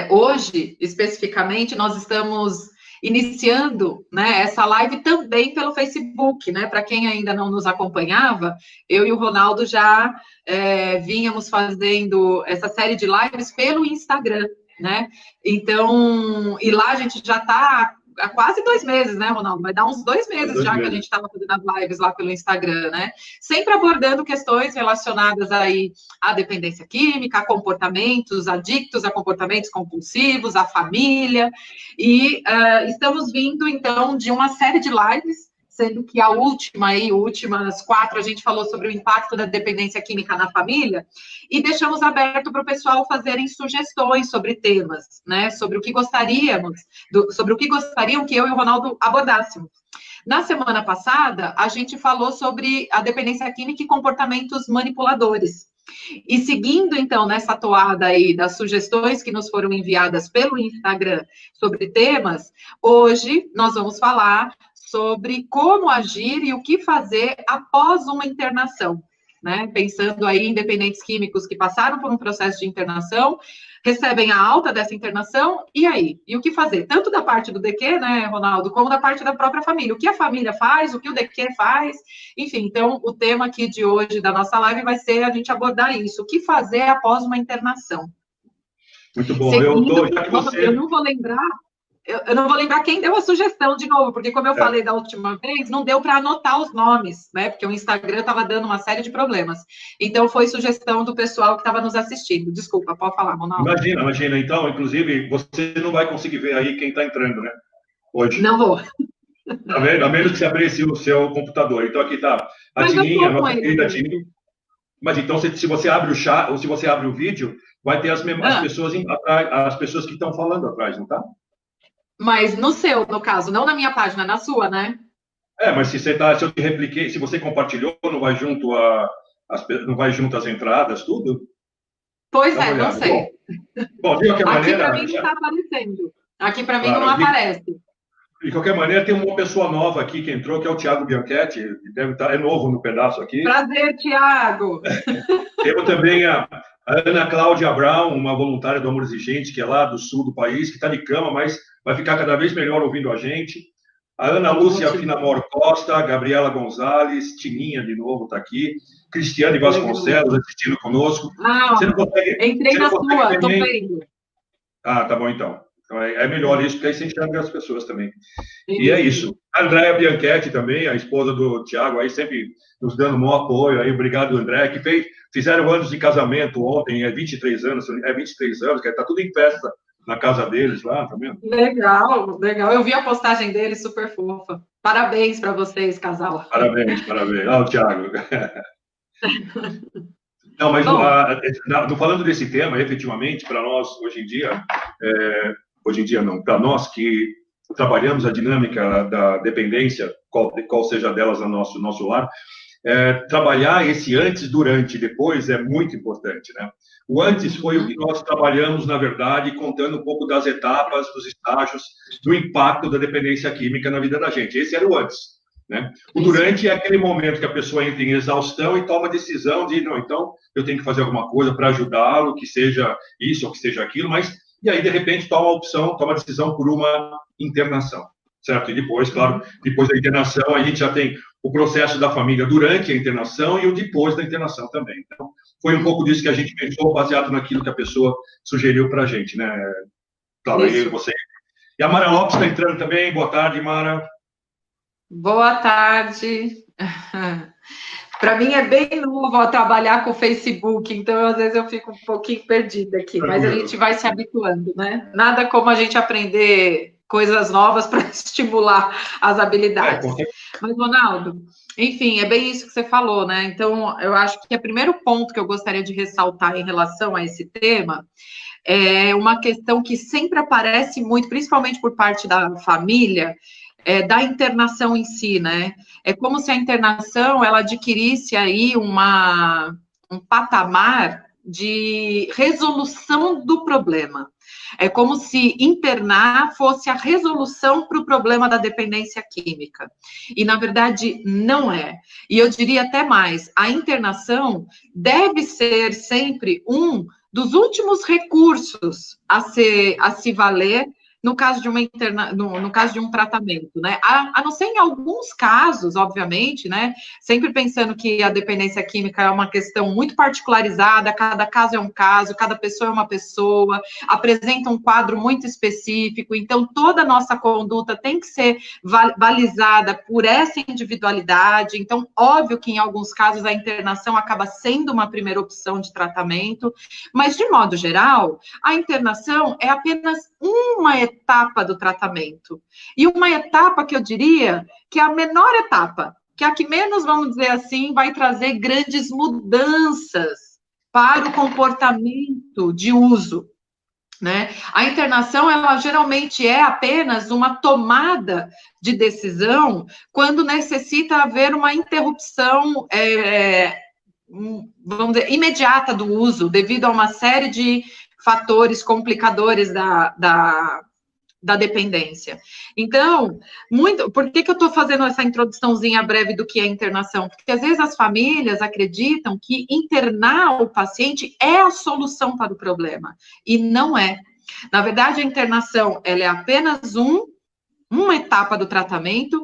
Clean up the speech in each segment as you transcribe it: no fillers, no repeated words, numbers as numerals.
Hoje, especificamente, nós estamos iniciando, né, essa live também pelo Facebook, né? Para quem ainda não nos acompanhava, eu e o Ronaldo já vínhamos fazendo essa série de lives pelo Instagram, né? Então, e lá a gente já está há quase 2 meses, né, Ronaldo? Vai dar uns 2 meses já que a gente estava fazendo as lives lá pelo Instagram, né? Sempre abordando questões relacionadas aí à dependência química, a comportamentos adictos, a comportamentos compulsivos, a família. E estamos vindo, então, de uma série de lives, sendo que a últimas 4, a gente falou sobre o impacto da dependência química na família, e deixamos aberto para o pessoal fazerem sugestões sobre temas, né? Sobre o que gostariam que eu e o Ronaldo abordássemos. Na semana passada, a gente falou sobre a dependência química e comportamentos manipuladores. E seguindo, então, nessa toada aí das sugestões que nos foram enviadas pelo Instagram sobre temas, hoje nós vamos falar sobre como agir e o que fazer após uma internação, né? Pensando aí em dependentes químicos que passaram por um processo de internação, recebem a alta dessa internação, e aí? E o que fazer? Tanto da parte do DQ, né, Ronaldo, como da parte da própria família. O que a família faz, o que o DQ faz, enfim. Então, o tema aqui de hoje da nossa live vai ser a gente abordar isso. O que fazer após uma internação? Muito bom. Eu não vou lembrar... Eu não vou lembrar quem deu a sugestão de novo, porque como eu falei da última vez, não deu para anotar os nomes, né? Porque o Instagram estava dando uma série de problemas. Então, foi sugestão do pessoal que estava nos assistindo. Desculpa, pode falar, Ronaldo. Imagina. Então, inclusive, você não vai conseguir ver aí quem está entrando, né? Hoje. Não vou. Tá vendo? A menos que você abrisse o seu computador. Então, aqui está a Tininha, a nossa querida Tininha. Mas então, se você abre o chat, ou se você abre o vídeo, vai ter as pessoas as pessoas que estão falando atrás, não tá? Mas no seu, no caso, não na minha página, na sua, né? Mas se eu te repliquei, se você compartilhou, não vai junto às entradas, tudo? Pois não sei. Bom, de qualquer maneira... Aqui para mim não está aparecendo. Aqui para mim não aparece. De qualquer maneira, tem uma pessoa nova aqui que entrou, que é o Thiago Bianchetti, é novo no pedaço aqui. Prazer, Thiago! Temos também a Ana Cláudia Brown, uma voluntária do Amor Exigente, que é lá do sul do país, que está de cama, mas vai ficar cada vez melhor ouvindo a gente. A Ana Lúcia Finamor Costa, a Gabriela Gonzalez, Tininha de novo está aqui, Cristiane Vasconcelos assistindo conosco. Você não consegue, entrei na sua, estou vendo. Tá bom então. Então é melhor isso, porque aí você enxerga as pessoas também. E é isso. A Andréa Bianchetti também, a esposa do Thiago, aí sempre nos dando um bom apoio. Aí, obrigado, André, que fizeram anos de casamento ontem, 23 anos, que está tudo em festa na casa deles lá, tá vendo? Legal. Eu vi a postagem deles, super fofa. Parabéns para vocês, casal. Parabéns. O Thiago. Não, mas falando desse tema, efetivamente, para nós, hoje em dia não, para nós que trabalhamos a dinâmica da dependência, qual seja delas no nosso lar, trabalhar esse antes, durante e depois é muito importante, né? O antes foi o que nós trabalhamos, na verdade, contando um pouco das etapas, dos estágios, do impacto da dependência química na vida da gente. Esse era o antes, né? O durante é aquele momento que a pessoa entra em exaustão e toma a decisão de, não, então eu tenho que fazer alguma coisa para ajudá-lo, que seja isso ou que seja aquilo, mas e aí, de repente, toma a decisão por uma internação, certo? E depois, claro, depois da internação, a gente já tem o processo da família durante a internação e o depois da internação também. Então, foi um pouco disso que a gente pensou, baseado naquilo que a pessoa sugeriu para a gente, né? Claro, eu e você. E a Mara Lopes está entrando também. Boa tarde, Mara. Boa tarde. Para mim é bem novo trabalhar com o Facebook, então às vezes eu fico um pouquinho perdida aqui, mas a gente vai se habituando, né? Nada como a gente aprender coisas novas para estimular as habilidades. Mas, Ronaldo, enfim, é bem isso que você falou, né? Então, eu acho que o primeiro ponto que eu gostaria de ressaltar em relação a esse tema é uma questão que sempre aparece muito, principalmente por parte da família, da internação em si, né? É como se a internação, ela adquirisse aí um patamar de resolução do problema. É como se internar fosse a resolução para o problema da dependência química. E, na verdade, não é. E eu diria até mais, a internação deve ser sempre um dos últimos recursos a se valer no caso de no caso de um tratamento, né? A não ser em alguns casos, obviamente, né? Sempre pensando que a dependência química é uma questão muito particularizada, cada caso é um caso, cada pessoa é uma pessoa, apresenta um quadro muito específico, então toda a nossa conduta tem que ser balizada por essa individualidade. Então, óbvio que em alguns casos a internação acaba sendo uma primeira opção de tratamento, mas de modo geral, a internação é apenas uma etapa do tratamento. E uma etapa que eu diria que é a menor etapa, que é a que menos, vamos dizer assim, vai trazer grandes mudanças para o comportamento de uso, né? A internação, ela geralmente é apenas uma tomada de decisão quando necessita haver uma interrupção, vamos dizer, imediata do uso, devido a uma série de fatores complicadores da dependência. Então, por que eu estou fazendo essa introduçãozinha breve do que é internação? Porque às vezes as famílias acreditam que internar o paciente é a solução para o problema, e não é. Na verdade, a internação, ela é apenas uma etapa do tratamento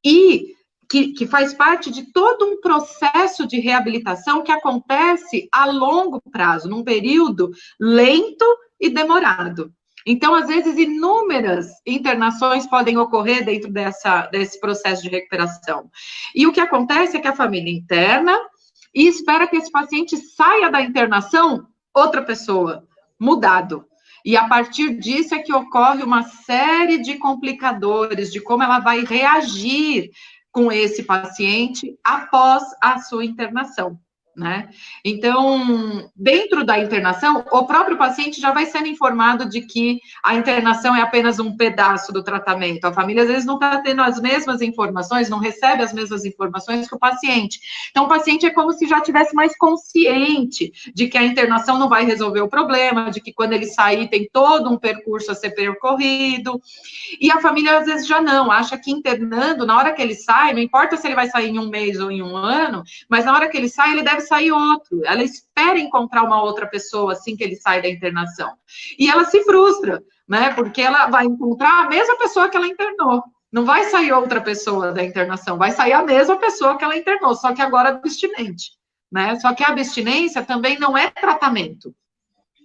e que faz parte de todo um processo de reabilitação que acontece a longo prazo, num período lento e demorado. Então, às vezes, inúmeras internações podem ocorrer dentro desse processo de recuperação. E o que acontece é que a família interna e espera que esse paciente saia da internação outra pessoa, mudado. E a partir disso é que ocorre uma série de complicadores de como ela vai reagir com esse paciente após a sua internação, né? Então, dentro da internação, o próprio paciente já vai sendo informado de que a internação é apenas um pedaço do tratamento. A família, às vezes, não está tendo as mesmas informações, não recebe as mesmas informações que o paciente. Então, o paciente é como se já tivesse mais consciente de que a internação não vai resolver o problema, de que quando ele sair tem todo um percurso a ser percorrido. E a família, às vezes, já não, acha que internando, na hora que ele sai, não importa se ele vai sair em um mês ou em um ano, mas na hora que ele sai, ele deve sair outro. Ela espera encontrar uma outra pessoa assim que ele sai da internação. E ela se frustra, né? Porque ela vai encontrar a mesma pessoa que ela internou. Não vai sair outra pessoa da internação, vai sair a mesma pessoa que ela internou, só que agora abstinente, né? Só que a abstinência também não é tratamento.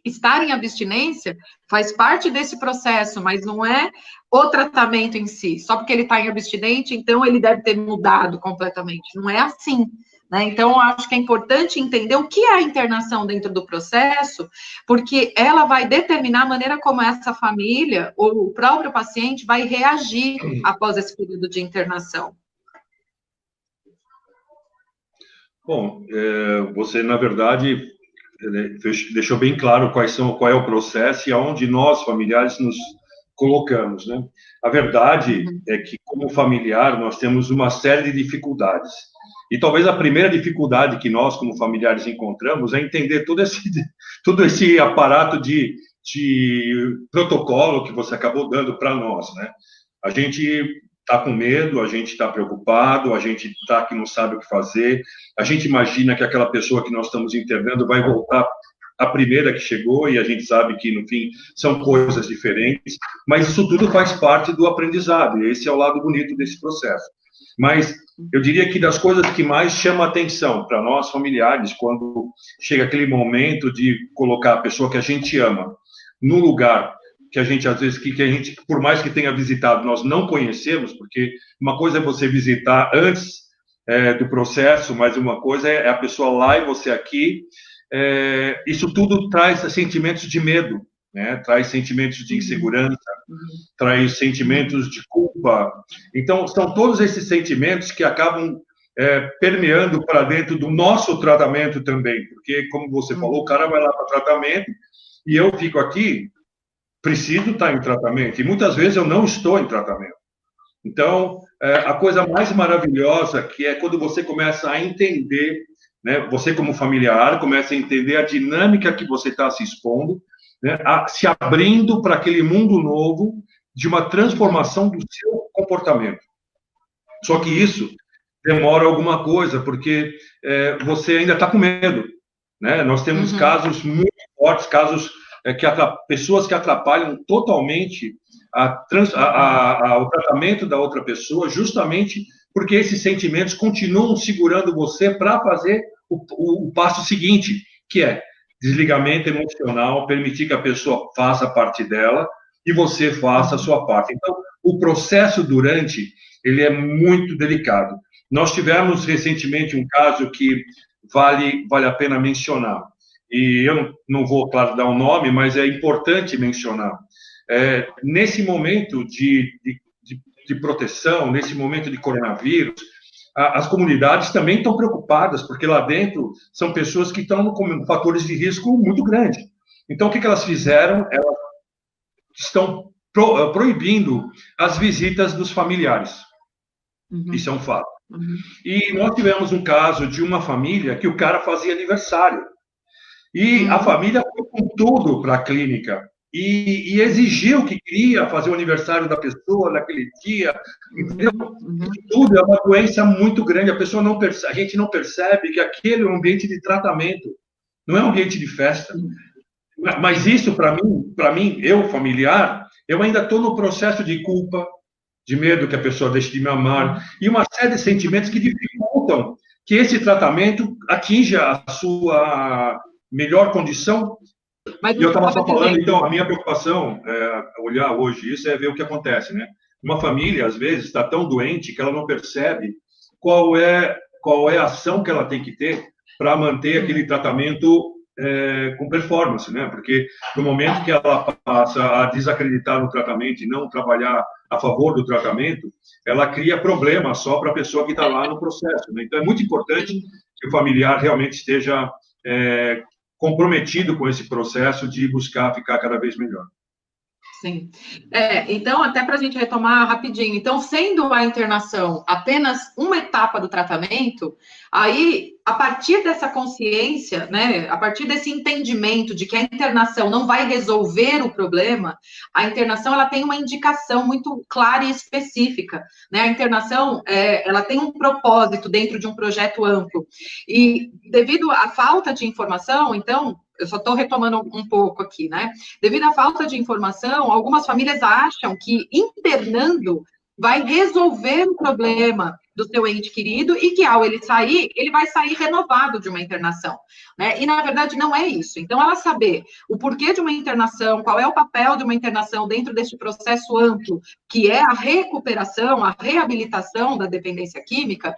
Estar em abstinência faz parte desse processo, mas não é o tratamento em si. Só porque ele está em abstinente, então ele deve ter mudado completamente. Não é assim, né? Então, eu acho que é importante entender o que é a internação dentro do processo, porque ela vai determinar a maneira como essa família ou o próprio paciente vai reagir após esse período de internação. Bom, você, na verdade, deixou bem claro qual é o processo e aonde nós, familiares, nos colocamos, né? A verdade é que, como familiar, nós temos uma série de dificuldades. E talvez a primeira dificuldade que nós, como familiares, encontramos é entender todo esse aparato de protocolo que você acabou dando para nós, né? A gente está com medo, a gente está preocupado, a gente está que não sabe o que fazer, a gente imagina que aquela pessoa que nós estamos internando vai voltar a primeira que chegou, e a gente sabe que, no fim, são coisas diferentes, mas isso tudo faz parte do aprendizado, e esse é o lado bonito desse processo. Mas eu diria que das coisas que mais chama atenção para nós, familiares, quando chega aquele momento de colocar a pessoa que a gente ama no lugar que a gente, às vezes, que a gente, por mais que tenha visitado, nós não conhecemos, porque uma coisa é você visitar antes do processo, mas uma coisa é a pessoa lá e você aqui. Isso tudo traz sentimentos de medo, né? Traz sentimentos de insegurança, traz sentimentos de culpa. Então, são todos esses sentimentos que acabam permeando para dentro do nosso tratamento também, porque, como você falou, o cara vai lá para tratamento e eu fico aqui, preciso estar em tratamento, e muitas vezes eu não estou em tratamento. Então, a coisa mais maravilhosa que é quando você começa a entender, né, você como familiar, começa a entender a dinâmica que você está se expondo, né, se abrindo para aquele mundo novo de uma transformação do seu comportamento. Só que isso demora alguma coisa, porque você ainda está com medo. né? Nós temos casos muito fortes, casos pessoas que atrapalham totalmente o tratamento da outra pessoa, justamente porque esses sentimentos continuam segurando você para fazer o passo seguinte, que é desligamento emocional, permitir que a pessoa faça parte dela e você faça a sua parte. Então, o processo ele é muito delicado. Nós tivemos recentemente um caso que vale a pena mencionar. E eu não vou, claro, dar um nome, mas é importante mencionar. Nesse momento de proteção, nesse momento de coronavírus, as comunidades também estão preocupadas, porque lá dentro são pessoas que estão com fatores de risco muito grandes. Então, o que elas fizeram? Elas estão proibindo as visitas dos familiares. Isso é um fato. E nós tivemos um caso de uma família que o cara fazia aniversário. E a família foi com tudo para a clínica. E exigiu que queria fazer o aniversário da pessoa naquele dia, entendeu? Tudo é uma doença muito grande, a gente não percebe que aquele é um ambiente de tratamento, não é um ambiente de festa. Mas isso, para mim, eu, familiar, eu ainda estou no processo de culpa, de medo que a pessoa deixe de me amar, e uma série de sentimentos que dificultam que esse tratamento atinja a sua melhor condição. E eu estava só falando, então, a minha preocupação, olhar hoje isso, é ver o que acontece, né? Uma família, às vezes, está tão doente que ela não percebe qual é a ação que ela tem que ter para manter aquele tratamento com performance, né? Porque no momento que ela passa a desacreditar no tratamento e não trabalhar a favor do tratamento, ela cria problema só para a pessoa que está lá no processo, né? Então, é muito importante que o familiar realmente esteja comprometido com esse processo de buscar ficar cada vez melhor. Sim. Então, até para a gente retomar rapidinho, então, sendo a internação apenas uma etapa do tratamento, aí, a partir dessa consciência, né, a partir desse entendimento de que a internação não vai resolver o problema, a internação, ela tem uma indicação muito clara e específica, né, a internação, ela tem um propósito dentro de um projeto amplo, e devido à falta de informação, então, eu só estou retomando um pouco aqui, né? Devido à falta de informação, algumas famílias acham que internando vai resolver o problema do seu ente querido e que, ao ele sair, ele vai sair renovado de uma internação, né? E, na verdade, não é isso. Então, ela saber o porquê de uma internação, qual é o papel de uma internação dentro deste processo amplo, que é a recuperação, a reabilitação da dependência química,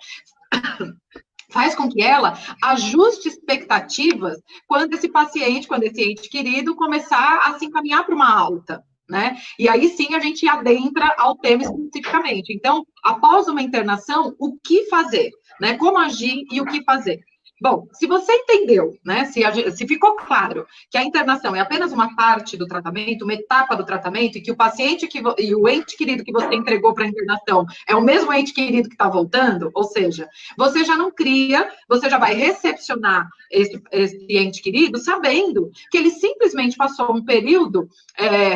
faz com que ela ajuste expectativas quando esse paciente, quando esse ente querido começar a se encaminhar para uma alta, né? E aí sim a gente adentra ao tema especificamente. Então, após uma internação, o que fazer, né? Como agir e o que fazer? Bom, se você entendeu, né, se ficou claro que a internação é apenas uma parte do tratamento, uma etapa do tratamento, e que o paciente e o ente querido que você entregou para a internação é o mesmo ente querido que está voltando, ou seja, você já não cria, você já vai recepcionar esse ente querido sabendo que ele simplesmente passou um período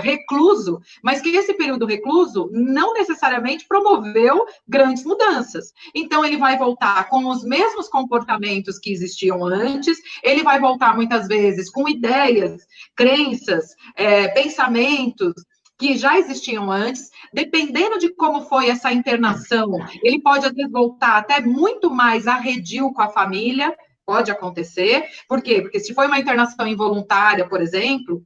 recluso, mas que esse período recluso não necessariamente promoveu grandes mudanças. Então, ele vai voltar com os mesmos comportamentos que existiam antes, ele vai voltar muitas vezes com ideias, crenças, pensamentos que já existiam antes, dependendo de como foi essa internação, ele pode às vezes voltar até muito mais arredio com a família, pode acontecer, por quê? Porque se foi uma internação involuntária, por exemplo,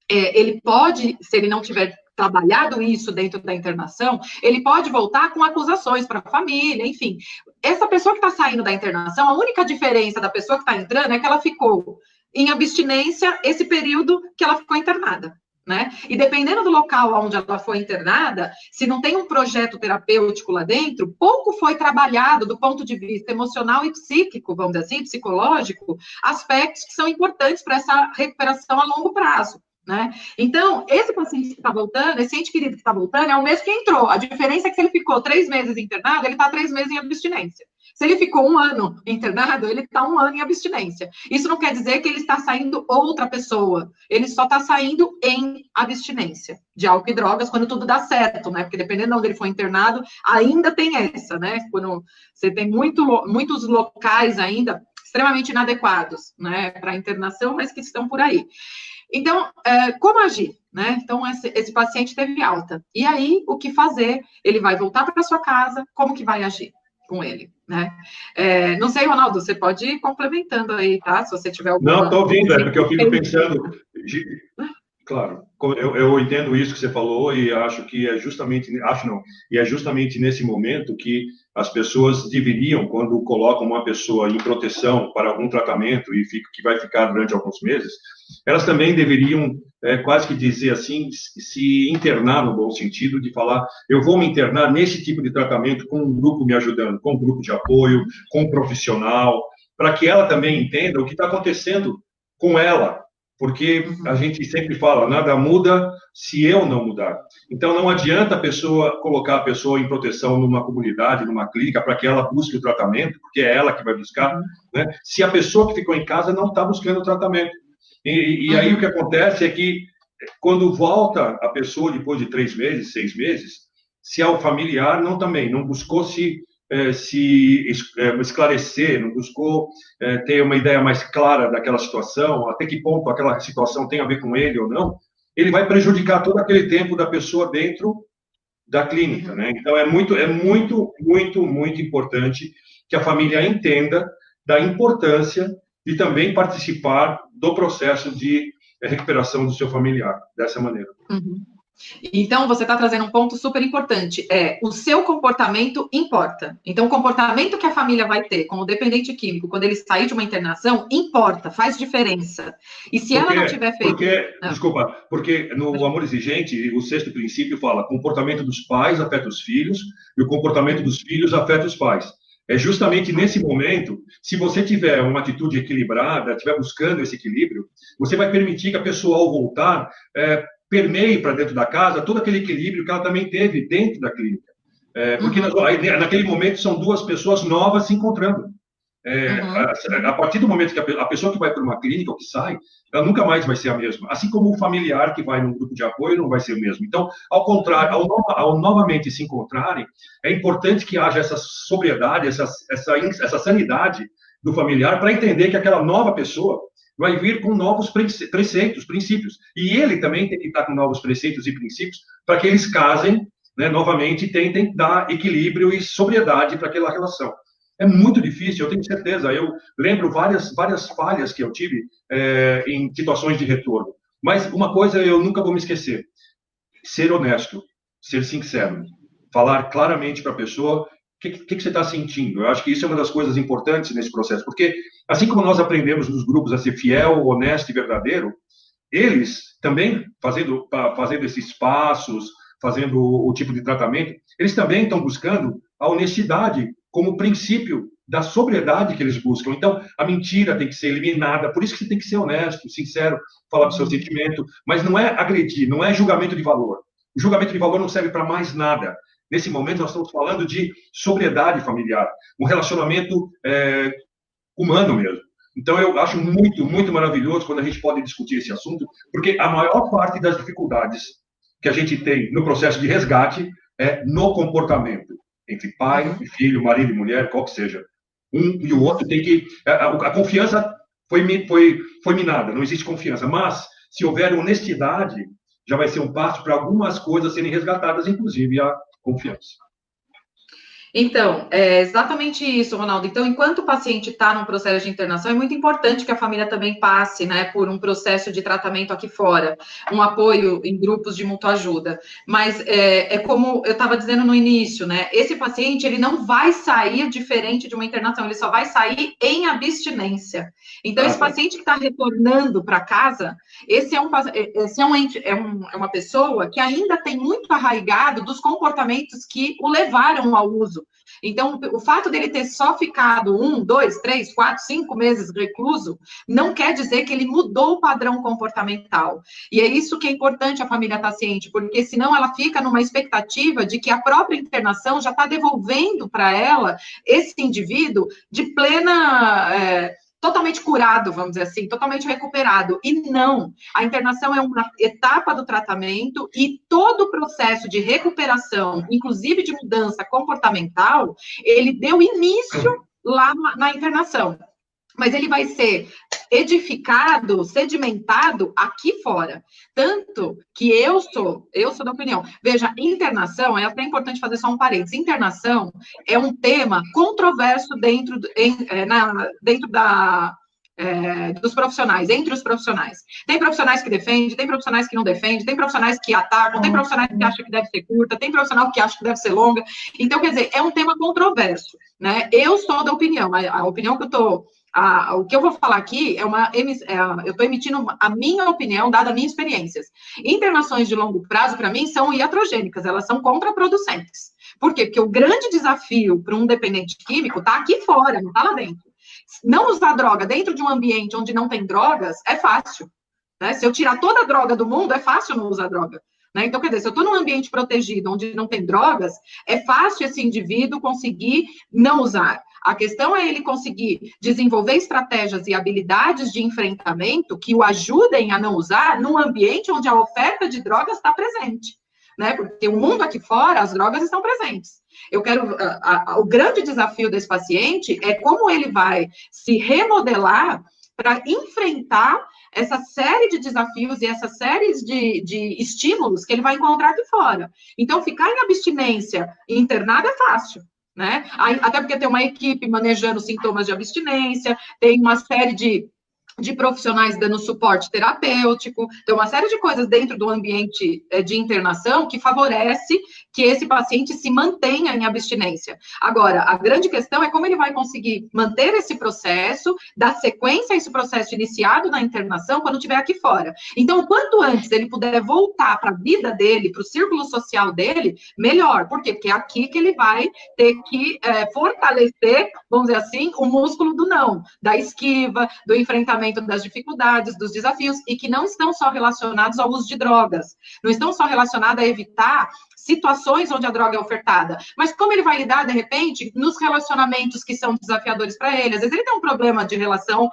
ele pode, se ele não tiver trabalhado isso dentro da internação, ele pode voltar com acusações para a família, enfim. Essa pessoa que está saindo da internação, a única diferença da pessoa que está entrando é que ela ficou em abstinência esse período que ela ficou internada, né? E dependendo do local onde ela foi internada, se não tem um projeto terapêutico lá dentro, pouco foi trabalhado do ponto de vista emocional e psíquico, vamos dizer assim, psicológico, aspectos que são importantes para essa recuperação a longo prazo, né? Então, esse paciente que está voltando, esse ente querido que está voltando, é o mesmo que entrou. A diferença é que se ele ficou 3 meses internado, ele está 3 meses em abstinência. Se ele ficou 1 ano internado, ele está 1 ano em abstinência. Isso não quer dizer que ele está saindo outra pessoa. Ele só está saindo em abstinência de álcool e drogas, quando tudo dá certo, né? Porque dependendo de onde ele foi internado, ainda tem essa, né? Quando você tem muitos locais ainda, extremamente inadequados, né, para internação, mas que estão por aí. Então, como agir, né? Então, esse paciente teve alta. E aí, o que fazer? Ele vai voltar para sua casa, como que vai agir com ele, né? Não sei, Ronaldo, você pode ir complementando aí, tá? Se você tiver alguma... Não, estou ouvindo, porque eu fico pensando... Claro, eu entendo isso que você falou e acho que é justamente, e é justamente nesse momento que as pessoas deveriam, quando colocam uma pessoa em proteção para algum tratamento e que vai ficar durante alguns meses, elas também deveriam, quase que dizer assim, se internar no bom sentido de falar, eu vou me internar nesse tipo de tratamento com um grupo me ajudando, com um grupo de apoio, com um profissional, para que ela também entenda o que está acontecendo com ela. Porque a gente sempre fala, nada muda se eu não mudar. Então, não adianta colocar a pessoa em proteção numa comunidade, numa clínica, para que ela busque o tratamento, porque é ela que vai buscar, né? Se a pessoa que ficou em casa não está buscando o tratamento. E aí o que acontece é que, quando volta a pessoa, depois de 3 meses, 6 meses, se é o familiar, não buscou se esclarecer, não buscou ter uma ideia mais clara daquela situação, até que ponto aquela situação tem a ver com ele ou não, ele vai prejudicar todo aquele tempo da pessoa dentro da clínica, né? Então, é muito importante que a família entenda da importância de também participar do processo de recuperação do seu familiar, dessa maneira. Uhum. Então, você está trazendo um ponto super importante, o seu comportamento importa. Então, o comportamento que a família vai ter com o dependente químico, quando ele sair de uma internação, importa, faz diferença. E se ela não tiver feito... Porque no Amor Exigente, o 6º princípio fala, comportamento dos pais afeta os filhos, e o comportamento dos filhos afeta os pais. É justamente nesse momento, se você tiver uma atitude equilibrada, estiver buscando esse equilíbrio, você vai permitir que a pessoa, ao voltar, permeie para dentro da casa todo aquele equilíbrio que ela também teve dentro da clínica. Porque naquele momento são 2 pessoas novas se encontrando. A partir do momento que a pessoa que vai para uma clínica ou que sai, ela nunca mais vai ser a mesma. Assim como o familiar que vai num grupo de apoio não vai ser o mesmo. Então, ao contrário, ao novamente se encontrarem, é importante que haja essa sobriedade, essa sanidade do familiar para entender que aquela nova pessoa vai vir com novos preceitos, princípios. E ele também tem que estar com novos preceitos e princípios para que eles casem, né, novamente, tentem dar equilíbrio e sobriedade para aquela relação. É muito difícil, eu tenho certeza. Eu lembro várias falhas que eu tive em situações de retorno. Mas uma coisa eu nunca vou me esquecer: ser honesto, ser sincero, falar claramente para a pessoa o que você está sentindo. Eu acho que isso é uma das coisas importantes nesse processo, porque assim como nós aprendemos nos grupos a ser fiel, honesto e verdadeiro, eles também, fazendo esses passos, fazendo o tipo de tratamento, eles também estão buscando a honestidade como princípio da sobriedade que eles buscam. Então, a mentira tem que ser eliminada, por isso que você tem que ser honesto, sincero, falar do seu sentimento, mas não é agredir, não é julgamento de valor. O julgamento de valor não serve para mais nada. Nesse momento, nós estamos falando de sobriedade familiar, um relacionamento humano mesmo. Então, eu acho muito, muito maravilhoso quando a gente pode discutir esse assunto, porque a maior parte das dificuldades que a gente tem no processo de resgate é no comportamento entre pai e filho, marido e mulher, qual que seja. Um e o outro tem que... A confiança foi minada, não existe confiança. Mas, se houver honestidade, já vai ser um passo para algumas coisas serem resgatadas, inclusive a confiança. Então, é exatamente isso, Ronaldo. Então, enquanto o paciente está num processo de internação, é muito importante que a família também passe, né, por um processo de tratamento aqui fora, um apoio em grupos de mútua ajuda. Mas é como eu estava dizendo no início, né, esse paciente, ele não vai sair diferente de uma internação, ele só vai sair em abstinência. Então, esse paciente que está retornando para casa, esse é uma pessoa que ainda tem muito arraigado dos comportamentos que o levaram ao uso. Então, o fato dele ter só ficado 1, 2, 3, 4, 5 meses recluso, não quer dizer que ele mudou o padrão comportamental. E é isso que é importante a família estar ciente, porque senão ela fica numa expectativa de que a própria internação já está devolvendo para ela esse indivíduo de plena... totalmente curado, vamos dizer assim, totalmente recuperado. E não, a internação é uma etapa do tratamento e todo o processo de recuperação, inclusive de mudança comportamental, ele deu início lá na internação. mas ele vai ser edificado, sedimentado aqui fora. Tanto que eu sou da opinião. Veja, internação, é até importante fazer só um parênteses, internação é um tema controverso dentro dos profissionais, entre os profissionais. Tem profissionais que defendem, tem profissionais que não defendem, tem profissionais que atacam, tem profissionais que acham que deve ser curta, tem profissional que acha que deve ser longa. Então, quer dizer, é um tema controverso, né? Eu sou da opinião, a opinião que eu estou... o que eu vou falar aqui eu estou emitindo a minha opinião, dada a minha experiências. Internações de longo prazo, para mim, são iatrogênicas, elas são contraproducentes. Por quê? Porque o grande desafio para um dependente químico está aqui fora, não está lá dentro. Não usar droga dentro de um ambiente onde não tem drogas é fácil, né? Se eu tirar toda a droga do mundo, é fácil não usar droga. Né? Então, quer dizer, se eu estou num ambiente protegido, onde não tem drogas, é fácil esse indivíduo conseguir não usar. A questão é ele conseguir desenvolver estratégias e habilidades de enfrentamento que o ajudem a não usar num ambiente onde a oferta de drogas está presente. Né? Porque o mundo aqui fora, as drogas estão presentes. O grande desafio desse paciente é como ele vai se remodelar para enfrentar essa série de desafios e essa série de estímulos que ele vai encontrar aqui fora. Então, ficar em abstinência internado é fácil, né? Até porque tem uma equipe manejando sintomas de abstinência, tem uma série de profissionais dando suporte terapêutico, tem uma série de coisas dentro do ambiente de internação que favorece que esse paciente se mantenha em abstinência. Agora, a grande questão é como ele vai conseguir manter esse processo, dar sequência a esse processo iniciado na internação quando estiver aqui fora. Então, quanto antes ele puder voltar para a vida dele, para o círculo social dele, melhor. Por quê? Porque é aqui que ele vai ter que fortalecer, vamos dizer assim, o músculo do não, da esquiva, do enfrentamento das dificuldades, dos desafios, e que não estão só relacionados ao uso de drogas, não estão só relacionados a evitar situações onde a droga é ofertada, mas como ele vai lidar, de repente, nos relacionamentos que são desafiadores para ele. Às vezes ele tem um problema de relação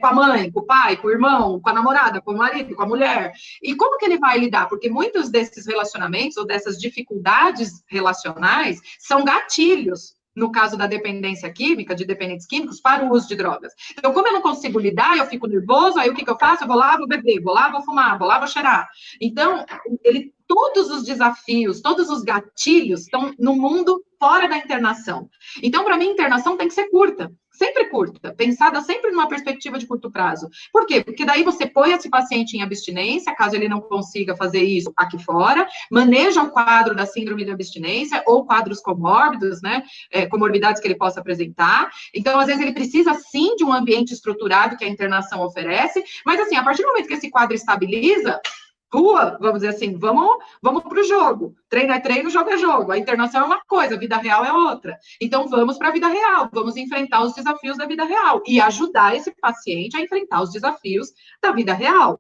com a mãe, com o pai, com o irmão, com a namorada, com o marido, com a mulher, e como que ele vai lidar? Porque muitos desses relacionamentos, ou dessas dificuldades relacionais, são gatilhos, no caso da dependência química, de dependentes químicos, para o uso de drogas. Então, como eu não consigo lidar, eu fico nervoso, aí o que eu faço? Eu vou lá, vou beber, vou lá, vou fumar, vou lá, vou cheirar. Então, todos os desafios, todos os gatilhos estão no mundo fora da internação. Então, para mim, a internação tem que ser curta, pensada sempre numa perspectiva de curto prazo. Por quê? Porque daí você põe esse paciente em abstinência, caso ele não consiga fazer isso aqui fora, maneja o quadro da síndrome de abstinência ou quadros comórbidos, né, comorbidades que ele possa apresentar. Então, às vezes, ele precisa, sim, de um ambiente estruturado que a internação oferece, mas, assim, a partir do momento que esse quadro estabiliza, vamos dizer assim, vamos para o jogo. Treino é treino, jogo é jogo. A internação é uma coisa, a vida real é outra. Então, vamos para a vida real, vamos enfrentar os desafios da vida real e ajudar esse paciente a enfrentar os desafios da vida real.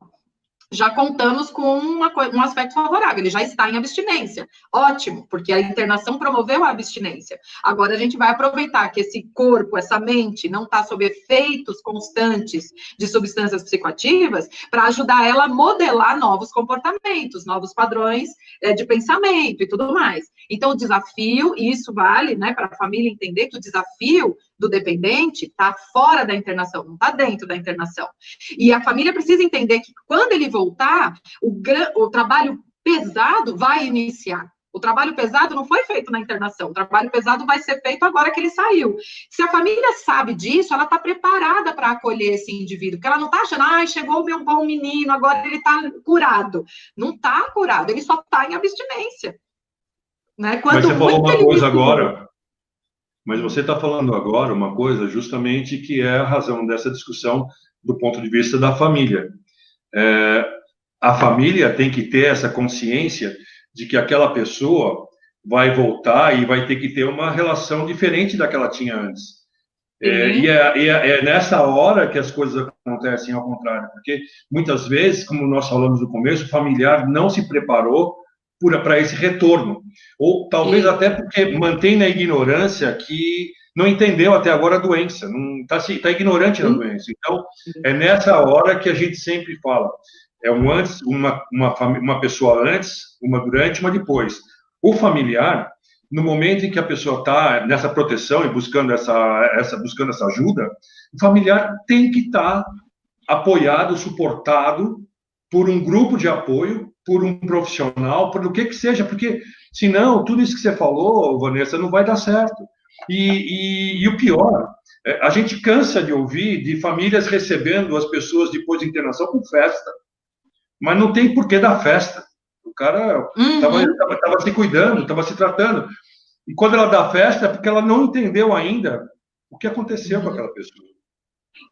Já contamos com um aspecto favorável, ele já está em abstinência. Ótimo, porque a internação promoveu a abstinência. Agora a gente vai aproveitar que esse corpo, essa mente, não está sob efeitos constantes de substâncias psicoativas para ajudar ela a modelar novos comportamentos, novos padrões de pensamento e tudo mais. Então, o desafio, e isso vale, né, para a família entender que o desafio do dependente está fora da internação, não está dentro da internação. E a família precisa entender que quando ele voltar, o trabalho pesado vai iniciar. O trabalho pesado não foi feito na internação, o trabalho pesado vai ser feito agora que ele saiu. Se a família sabe disso, ela está preparada para acolher esse indivíduo, porque ela não está achando, chegou o meu bom menino, agora ele está curado. Não está curado, ele só está em abstinência. Né? Mas você falou uma coisa agora... Mas você está falando agora uma coisa justamente que é a razão dessa discussão do ponto de vista da família. A família tem que ter essa consciência de que aquela pessoa vai voltar e vai ter que ter uma relação diferente da que ela tinha antes. E é nessa hora que as coisas acontecem ao contrário, porque muitas vezes, como nós falamos no começo, o familiar não se preparou para esse retorno. Ou talvez até porque mantém na ignorância que não entendeu até agora a doença, não está ignorante da doença. Então, é nessa hora que a gente sempre fala. É uma pessoa antes, uma durante, uma depois. O familiar, no momento em que a pessoa está nessa proteção e buscando buscando essa ajuda, o familiar tem que estar apoiado, suportado por um grupo de apoio, por um profissional, por o que seja, porque senão tudo isso que você falou, Vanessa, não vai dar certo. E o pior, a gente cansa de ouvir de famílias recebendo as pessoas depois de internação com festa, mas não tem porquê dar festa. O cara estava se cuidando, estava se tratando. E quando ela dá festa, é porque ela não entendeu ainda o que aconteceu com aquela pessoa.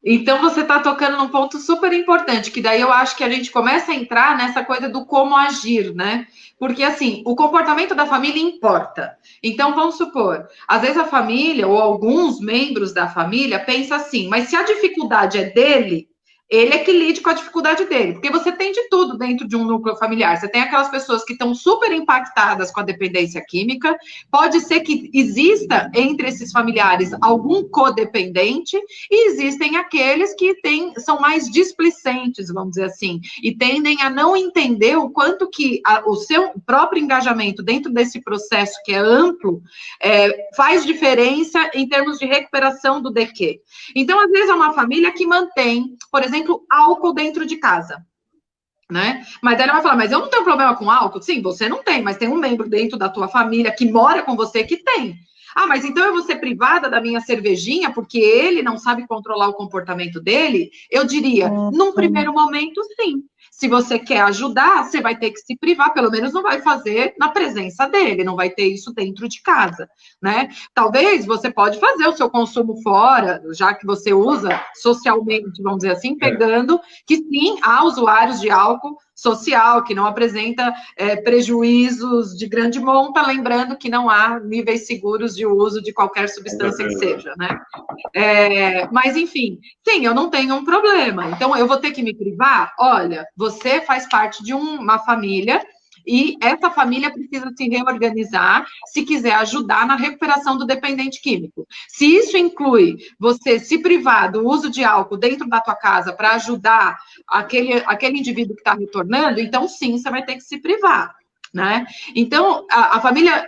Então, você está tocando num ponto super importante, que daí eu acho que a gente começa a entrar nessa coisa do como agir, né? Porque, assim, o comportamento da família importa. Então, vamos supor, às vezes a família, ou alguns membros da família, pensa assim, mas se a dificuldade é dele, ele é que lide com a dificuldade dele, porque você tem de tudo dentro de um núcleo familiar. Você tem aquelas pessoas que estão super impactadas com a dependência química, pode ser que exista entre esses familiares algum codependente, e existem aqueles que são mais displicentes, vamos dizer assim, e tendem a não entender o quanto que o seu próprio engajamento dentro desse processo que é amplo, faz diferença em termos de recuperação do DQ. Então, às vezes, é uma família que mantém, por exemplo, álcool dentro de casa, né? Mas ela vai falar, mas eu não tenho problema com álcool. Sim, você não tem, mas tem um membro dentro da tua família que mora com você que tem. Ah, mas então eu vou ser privada da minha cervejinha porque ele não sabe controlar o comportamento dele? Eu diria, num primeiro momento, sim. Se você quer ajudar, você vai ter que se privar, pelo menos não vai fazer na presença dele, não vai ter isso dentro de casa, né? Talvez você pode fazer o seu consumo fora, já que você usa socialmente, vamos dizer assim, pegando que sim, há usuários de álcool social, que não apresenta prejuízos de grande monta, lembrando que não há níveis seguros de uso de qualquer substância que seja, né? Mas, enfim, sim, eu não tenho um problema, então eu vou ter que me privar? Olha, você faz parte de uma família e essa família precisa se reorganizar se quiser ajudar na recuperação do dependente químico. Se isso inclui você se privar do uso de álcool dentro da tua casa para ajudar aquele indivíduo que está retornando, então sim, você vai ter que se privar, né? Então, a família,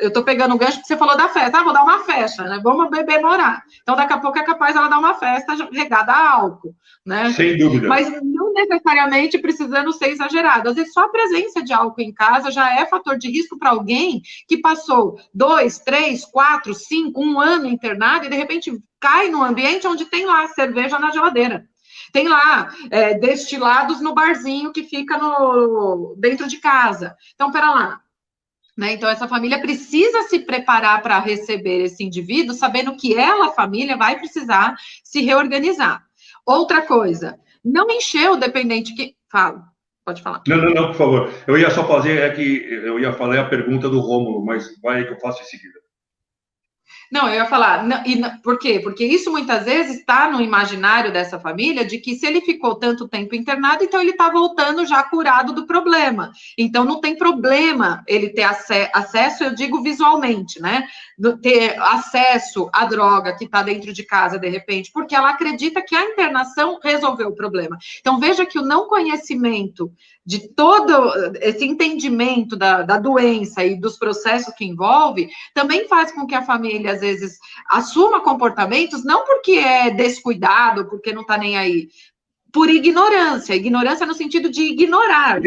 eu estou pegando um gancho que você falou da festa, vou dar uma festa, né? Vamos beber morar. Então, daqui a pouco é capaz ela dar uma festa regada a álcool, né? Sem dúvida. Mas não necessariamente precisando ser exagerado. Às vezes, só a presença de álcool em casa já é fator de risco para alguém que passou 2, 3, 4, 5, 1 ano internado e, de repente, cai num ambiente onde tem lá cerveja na geladeira. Tem lá destilados no barzinho que fica dentro de casa. Então, pera lá. Né? Então, essa família precisa se preparar para receber esse indivíduo, sabendo que ela, a família, vai precisar se reorganizar. Outra coisa, não encher o dependente que... Fala, pode falar. Não, por favor. Eu ia só fazer, eu ia falar a pergunta do Rômulo, mas vai que eu faço em seguida. Não, eu ia falar, por quê? Porque isso muitas vezes está no imaginário dessa família de que se ele ficou tanto tempo internado, então ele está voltando já curado do problema. Então não tem problema ele ter acesso, eu digo visualmente, né? Ter acesso à droga que está dentro de casa, de repente, porque ela acredita que a internação resolveu o problema. Então veja que o não conhecimento de todo esse entendimento da doença e dos processos que envolve, também faz com que a família, às vezes, assuma comportamentos, não porque é descuidado, porque não está nem aí, por ignorância no sentido de ignorar.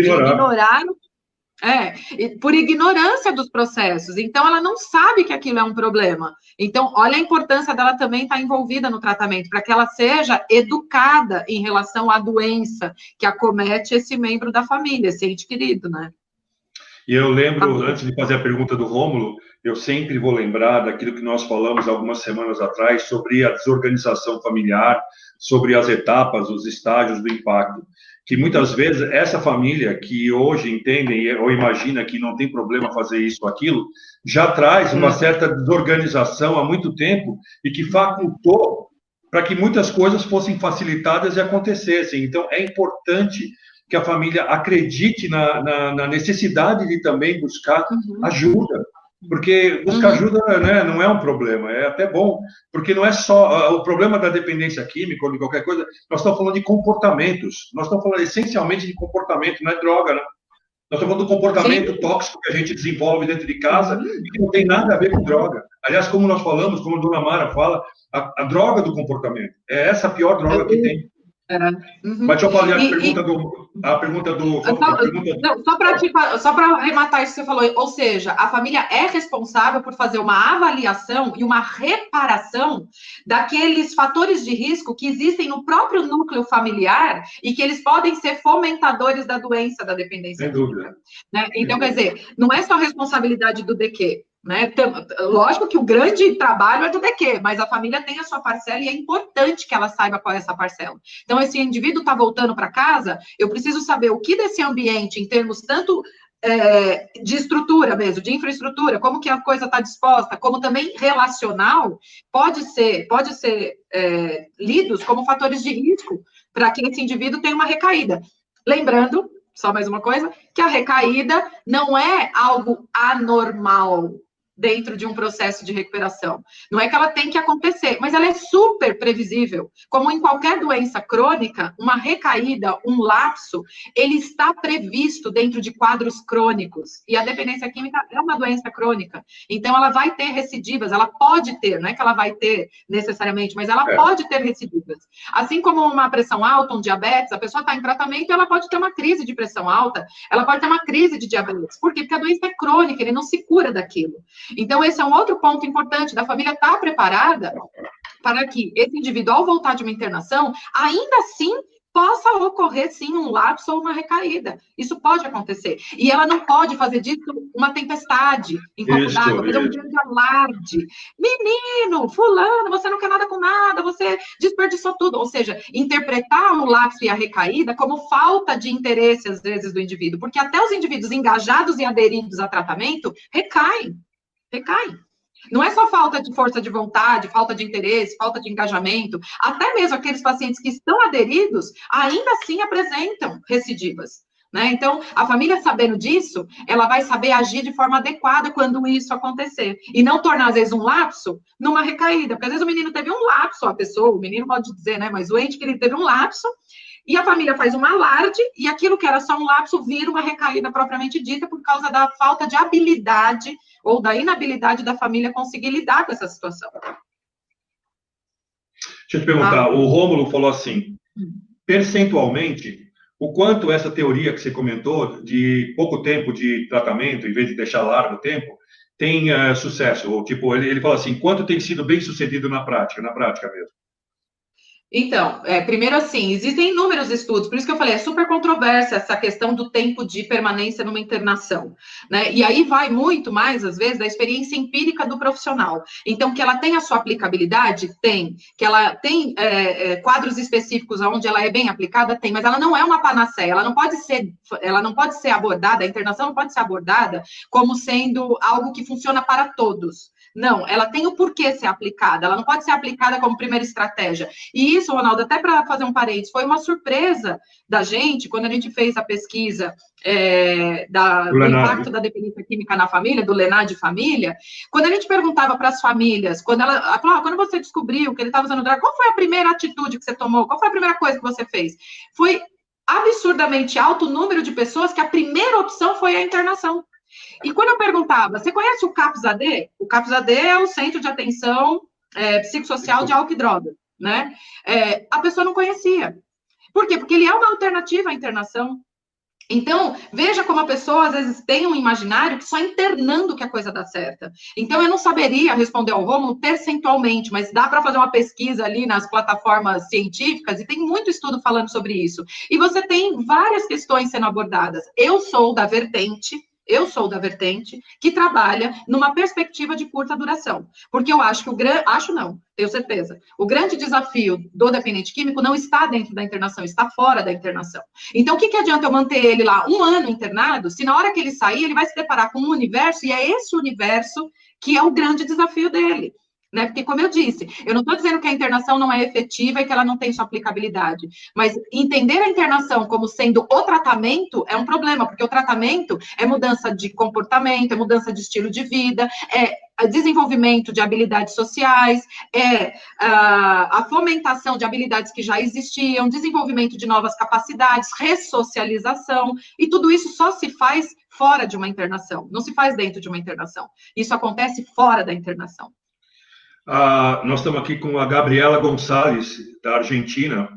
Por ignorância dos processos. Então, ela não sabe que aquilo é um problema. Então, olha a importância dela também estar envolvida no tratamento, para que ela seja educada em relação à doença que acomete esse membro da família, esse ente querido, né? E eu lembro, antes de fazer a pergunta do Rômulo, eu sempre vou lembrar daquilo que nós falamos algumas semanas atrás sobre a desorganização familiar, sobre as etapas, os estágios do impacto. Que muitas vezes essa família que hoje entendem ou imagina que não tem problema fazer isso ou aquilo, já traz uma certa desorganização há muito tempo e que facultou para que muitas coisas fossem facilitadas e acontecessem. Então, é importante que a família acredite na necessidade de também buscar ajuda, porque buscar ajuda, né, não é um problema, é até bom, porque não é só o problema da dependência química ou de qualquer coisa, nós estamos falando de comportamentos, nós estamos falando essencialmente de comportamento, não é droga, né? Nós estamos falando do comportamento tóxico que a gente desenvolve dentro de casa e que não tem nada a ver com droga. Aliás, como nós falamos, como a dona Mara fala, a droga do comportamento. É essa a pior droga que tem. Mas deixa eu falar a pergunta do... Só para arrematar isso que você falou, ou seja, a família é responsável por fazer uma avaliação e uma reparação daqueles fatores de risco que existem no próprio núcleo familiar e que eles podem ser fomentadores da doença da dependência química. Né? Então, quer dizer, não é só responsabilidade do DQ. Né? Lógico que o grande trabalho é do DQ, mas a família tem a sua parcela e é importante que ela saiba qual é essa parcela. Então, esse indivíduo está voltando para casa, eu preciso saber o que desse ambiente, em termos tanto de estrutura mesmo, de infraestrutura, como que a coisa está disposta, como também relacional, pode ser lidos como fatores de risco para que esse indivíduo tenha uma recaída. Lembrando, só mais uma coisa, que a recaída não é algo anormal dentro de um processo de recuperação. Não é que ela tem que acontecer, mas ela é super previsível. Como em qualquer doença crônica, uma recaída, um lapso, ele está previsto dentro de quadros crônicos. E a dependência química é uma doença crônica. Então, ela vai ter recidivas, ela pode ter, não é que ela vai ter necessariamente, mas ela pode ter recidivas. Assim como uma pressão alta, um diabetes, a pessoa está em tratamento e ela pode ter uma crise de pressão alta, ela pode ter uma crise de diabetes. Por quê? Porque a doença é crônica, ele não se cura daquilo. Então, esse é um outro ponto importante, da família estar preparada para que esse indivíduo, ao voltar de uma internação, ainda assim, possa ocorrer, sim, um lapso ou uma recaída. Isso pode acontecer. E ela não pode fazer disso uma tempestade em copo d'água, fazer um grande alarde. Menino, fulano, você não quer nada com nada, você desperdiçou tudo. Ou seja, interpretar o lapso e a recaída como falta de interesse, às vezes, do indivíduo. Porque até os indivíduos engajados e aderidos a tratamento recaem. Não é só falta de força de vontade, falta de interesse, falta de engajamento. Até mesmo aqueles pacientes que estão aderidos, ainda assim apresentam recidivas. Né? Então, a família sabendo disso, ela vai saber agir de forma adequada quando isso acontecer. E não tornar, às vezes, um lapso numa recaída. Porque, às vezes, o menino teve um lapso, a pessoa, o menino pode dizer, né? Mas o ente que ele teve um lapso, e a família faz um alarde, e aquilo que era só um lapso vira uma recaída propriamente dita por causa da falta de habilidade ou da inabilidade da família conseguir lidar com essa situação. Deixa eu te perguntar, o Rômulo falou assim, percentualmente, o quanto essa teoria que você comentou, de pouco tempo de tratamento, em vez de deixar largo o tempo, tem sucesso? Ou, tipo, ele falou assim, quanto tem sido bem sucedido na prática mesmo? Então, primeiro assim, existem inúmeros estudos, por isso que eu falei, é super controversa essa questão do tempo de permanência numa internação, né? E aí vai muito mais, às vezes, da experiência empírica do profissional. Então, que ela tem a sua aplicabilidade? Tem. Que ela tem quadros específicos onde ela é bem aplicada? Tem, mas ela não é uma panaceia, ela não pode ser abordada, a internação não pode ser abordada como sendo algo que funciona para todos. Não, ela tem o porquê ser aplicada, ela não pode ser aplicada como primeira estratégia. E isso, Ronaldo, até para fazer um parênteses, foi uma surpresa da gente, quando a gente fez a pesquisa do impacto da dependência química na família, do LENAD de família, quando a gente perguntava para as famílias, quando você descobriu que ele estava usando droga, qual foi a primeira atitude que você tomou? Qual foi a primeira coisa que você fez? Foi absurdamente alto o número de pessoas que a primeira opção foi a internação. E quando eu perguntava, você conhece o CAPS-AD? O CAPS-AD é o Centro de Atenção Psicossocial de Álcool e Drogas, né? A pessoa não conhecia. Por quê? Porque ele é uma alternativa à internação. Então, veja como a pessoa, às vezes, tem um imaginário que só internando que a coisa dá certa. Então, eu não saberia responder ao Rômulo percentualmente, mas dá para fazer uma pesquisa ali nas plataformas científicas, e tem muito estudo falando sobre isso. E você tem várias questões sendo abordadas. Eu sou da vertente que trabalha numa perspectiva de curta duração. Porque eu acho que tenho certeza, o grande desafio do dependente químico não está dentro da internação, está fora da internação. Então, o que adianta eu manter ele lá 1 ano internado, se na hora que ele sair, ele vai se deparar com um universo, e é esse universo que é o grande desafio dele. né? Porque, como eu disse, eu não estou dizendo que a internação não é efetiva e que ela não tem sua aplicabilidade, mas entender a internação como sendo o tratamento é um problema, porque o tratamento é mudança de comportamento, é mudança de estilo de vida, é desenvolvimento de habilidades sociais, a fomentação de habilidades que já existiam, desenvolvimento de novas capacidades, ressocialização, e tudo isso só se faz fora de uma internação, não se faz dentro de uma internação. Isso acontece fora da internação. Nós estamos aqui com a Gabriela Gonçalves, da Argentina.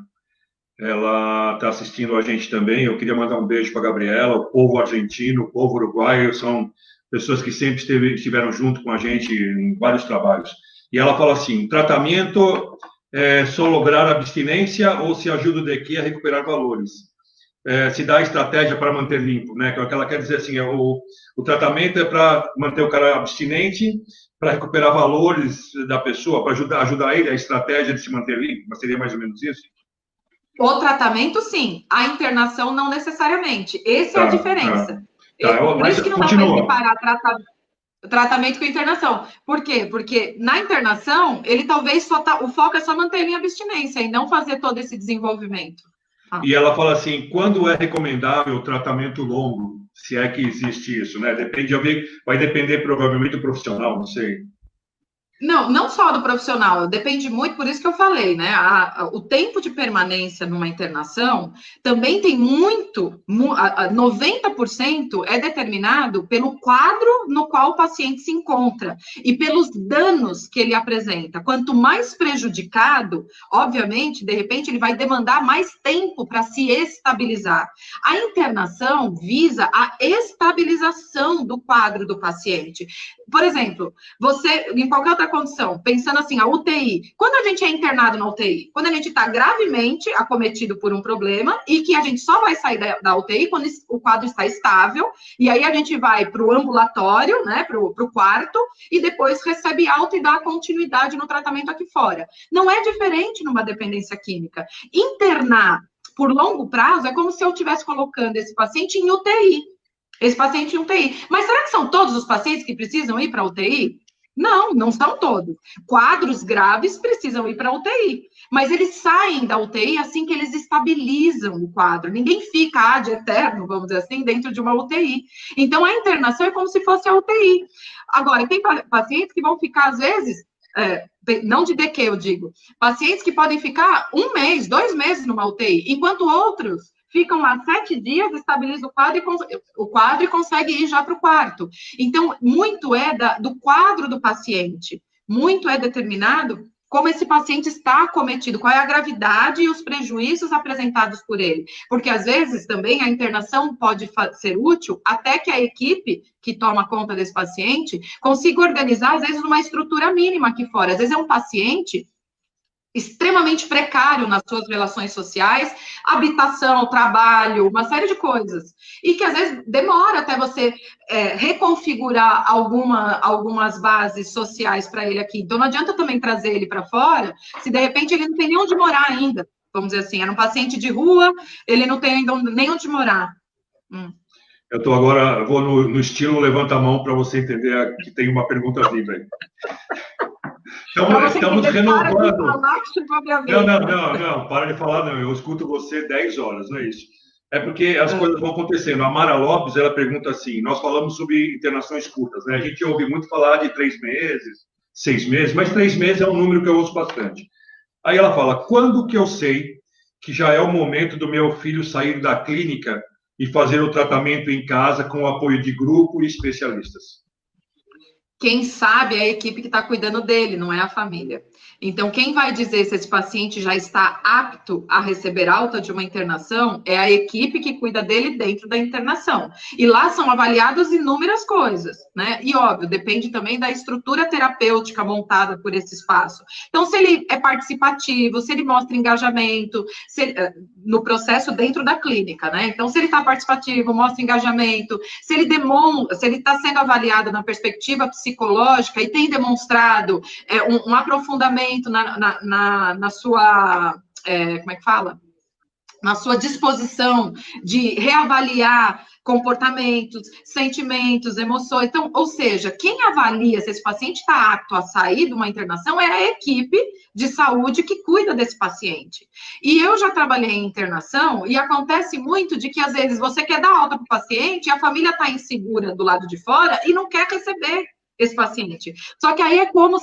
Ela está assistindo a gente também. Eu queria mandar um beijo para a Gabriela. O povo argentino, o povo uruguaio são pessoas que sempre estiveram junto com a gente em vários trabalhos. E ela fala assim, tratamento é só lograr abstinência ou se ajuda o DQ a recuperar valores? Se dá estratégia para manter limpo, né? O que ela quer dizer assim, o tratamento é para manter o cara abstinente, para recuperar valores da pessoa, para ajudar ele a estratégia de se manter limpo, mas seria mais ou menos isso? O tratamento, sim. A internação, não necessariamente. Essa é a diferença. Por isso que não dá para equiparar tratamento com internação. Por quê? Porque na internação, ele talvez o foco é só manter ele em abstinência e não fazer todo esse desenvolvimento. E ela fala assim, quando é recomendável o tratamento longo? Se é que existe isso, né? Vai depender provavelmente do profissional, não sei. Não só do profissional, depende muito, por isso que eu falei, né? O tempo de permanência numa internação também tem 90% é determinado pelo quadro no qual o paciente se encontra e pelos danos que ele apresenta. Quanto mais prejudicado, obviamente, de repente, ele vai demandar mais tempo para se estabilizar. A internação visa a estabilização do quadro do paciente. Por exemplo, você, em qualquer outra condição, pensando assim, a UTI, quando a gente é internado na UTI? Quando a gente está gravemente acometido por um problema e que a gente só vai sair da UTI quando o quadro está estável, e aí a gente vai para o ambulatório, né, para o quarto, e depois recebe alta e dá continuidade no tratamento aqui fora. Não é diferente numa dependência química. Internar por longo prazo é como se eu estivesse colocando esse paciente em UTI. Esse paciente em UTI. Mas será que são todos os pacientes que precisam ir para a UTI? Não são todos. Quadros graves precisam ir para a UTI. Mas eles saem da UTI assim que eles estabilizam o quadro. Ninguém fica ad eterno, vamos dizer assim, dentro de uma UTI. Então, a internação é como se fosse a UTI. Agora, tem pacientes que vão ficar, às vezes, não de DQ, eu digo, pacientes que podem ficar 1 mês, 2 meses numa UTI, enquanto outros ficam lá 7 dias, estabiliza o quadro e consegue ir já para o quarto. Então, muito do quadro do paciente, muito é determinado como esse paciente está acometido, qual é a gravidade e os prejuízos apresentados por ele. Porque, às vezes, também a internação pode ser útil até que a equipe que toma conta desse paciente consiga organizar, às vezes, uma estrutura mínima aqui fora. Às vezes é um paciente extremamente precário nas suas relações sociais, habitação, trabalho, uma série de coisas. E que, às vezes, demora até você reconfigurar algumas bases sociais para ele aqui. Então, não adianta também trazer ele para fora, se, de repente, ele não tem nem onde morar ainda. Vamos dizer assim, era um paciente de rua, ele não tem ainda nem onde morar. Eu vou no estilo levanta a mão para você entender que tem uma pergunta viva aí. Estamos renovando. Não, para de falar, não. Eu escuto você 10 horas, não é isso. É porque as coisas vão acontecendo. A Mara Lopes, ela pergunta assim, nós falamos sobre internações curtas, né? A gente ouve muito falar de 3 meses, 6 meses, mas 3 meses é um número que eu ouço bastante. Aí ela fala, quando que eu sei que já é o momento do meu filho sair da clínica e fazer o tratamento em casa com o apoio de grupo e especialistas? Quem sabe é a equipe que está cuidando dele, não é a família. Então, quem vai dizer se esse paciente já está apto a receber alta de uma internação é a equipe que cuida dele dentro da internação. E lá são avaliadas inúmeras coisas, né? E, óbvio, depende também da estrutura terapêutica montada por esse espaço. Então, se ele é participativo, se ele mostra engajamento, no processo dentro da clínica, né? Então, se ele está participativo, mostra engajamento, se ele está sendo avaliado na perspectiva psicológica e tem demonstrado um aprofundamento na sua, como é que fala? na sua disposição de reavaliar comportamentos, sentimentos, emoções. Então, ou seja, quem avalia se esse paciente está apto a sair de uma internação é a equipe de saúde que cuida desse paciente. E eu já trabalhei em internação e acontece muito de que, às vezes, você quer dar alta para o paciente e a família está insegura do lado de fora e não quer receber esse paciente. Só que aí é como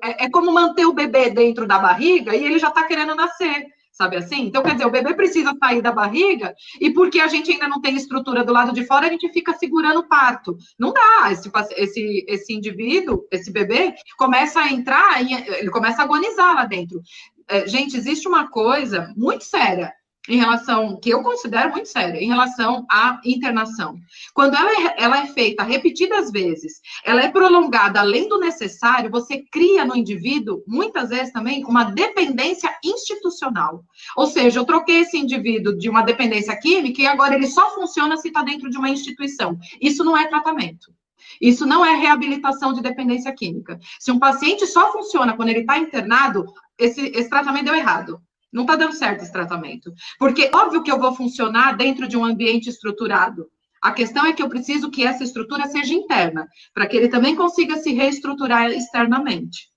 é como manter o bebê dentro da barriga e ele já está querendo nascer. Sabe assim? Então, quer dizer, o bebê precisa sair da barriga e porque a gente ainda não tem estrutura do lado de fora, a gente fica segurando o parto. Não dá. Esse indivíduo, esse bebê, começa a entrar, ele começa a agonizar lá dentro. Gente, existe uma coisa muito séria em relação, que eu considero muito séria, em relação à internação. Quando ela é feita repetidas vezes, ela é prolongada além do necessário, você cria no indivíduo, muitas vezes também, uma dependência institucional. Ou seja, eu troquei esse indivíduo de uma dependência química e agora ele só funciona se está dentro de uma instituição. Isso não é tratamento. Isso não é reabilitação de dependência química. Se um paciente só funciona quando ele está internado, esse tratamento deu errado. Não está dando certo esse tratamento. Porque, óbvio que eu vou funcionar dentro de um ambiente estruturado. A questão é que eu preciso que essa estrutura seja interna, para que ele também consiga se reestruturar externamente.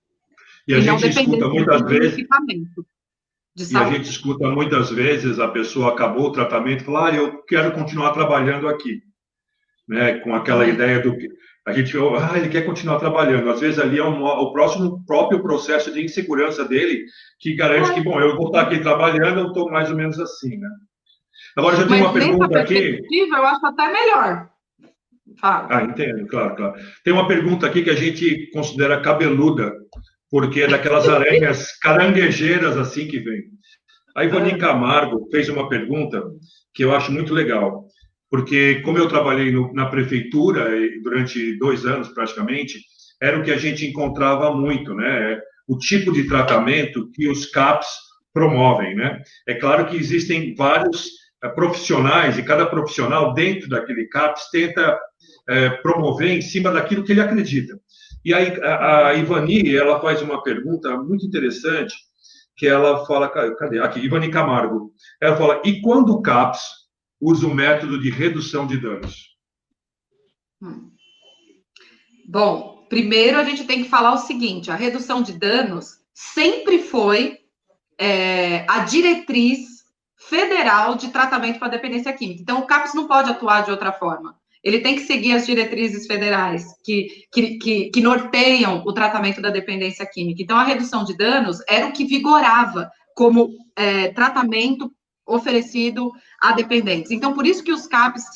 E a gente escuta muitas vezes... E a gente escuta muitas vezes, a pessoa acabou o tratamento e fala, eu quero continuar trabalhando aqui. Né? Com aquela ideia do que... A gente, ele quer continuar trabalhando. Às vezes ali é o próprio processo de insegurança dele que garante que, bom, eu vou estar aqui trabalhando, eu estou mais ou menos assim, né? Agora, já tem uma pergunta aqui... eu acho até melhor. Fala. Entendo, claro. Tem uma pergunta aqui que a gente considera cabeluda, porque é daquelas aranhas caranguejeiras assim que vem. A Ivani Camargo fez uma pergunta que eu acho muito legal. Porque, como eu trabalhei na prefeitura durante 2 anos, praticamente, era o que a gente encontrava muito, né? O tipo de tratamento que os CAPs promovem, né? É claro que existem vários profissionais, e cada profissional dentro daquele CAPs tenta promover em cima daquilo que ele acredita. E aí, a Ivani, ela faz uma pergunta muito interessante, que ela fala... Cadê? Aqui, Ivani Camargo. Ela fala, e quando o CAPs usa o método de redução de danos? Bom, primeiro a gente tem que falar o seguinte, a redução de danos sempre foi a diretriz federal de tratamento para dependência química. Então, o CAPS não pode atuar de outra forma. Ele tem que seguir as diretrizes federais que norteiam o tratamento da dependência química. Então, a redução de danos era o que vigorava como tratamento oferecido a dependentes. Então, por isso que os CAPs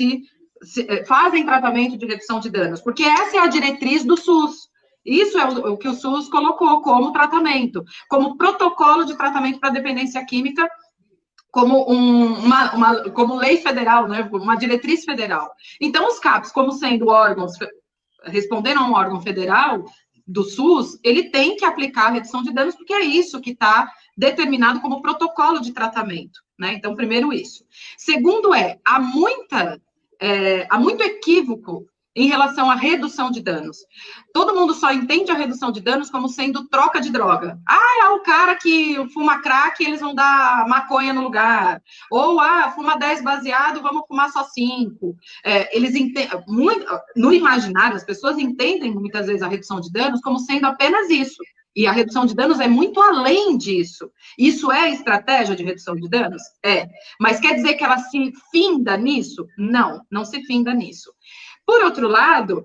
fazem tratamento de redução de danos, porque essa é a diretriz do SUS. Isso é o que o SUS colocou como tratamento, como protocolo de tratamento para dependência química, como como lei federal, né, uma diretriz federal. Então, os CAPs, como sendo órgãos, respondendo a um órgão federal do SUS, ele tem que aplicar a redução de danos, porque é isso que está determinado como protocolo de tratamento, né? Então, primeiro isso. Segundo há muito equívoco em relação à redução de danos. Todo mundo só entende a redução de danos como sendo troca de droga. É o cara que fuma crack, eles vão dar maconha no lugar. Ou, fuma 10 baseado, vamos fumar só 5. Eles entendem, no imaginário, as pessoas entendem muitas vezes a redução de danos como sendo apenas isso. E a redução de danos é muito além disso. Isso é estratégia de redução de danos? Mas quer dizer que ela se finda nisso? Não, não se finda nisso. Por outro lado,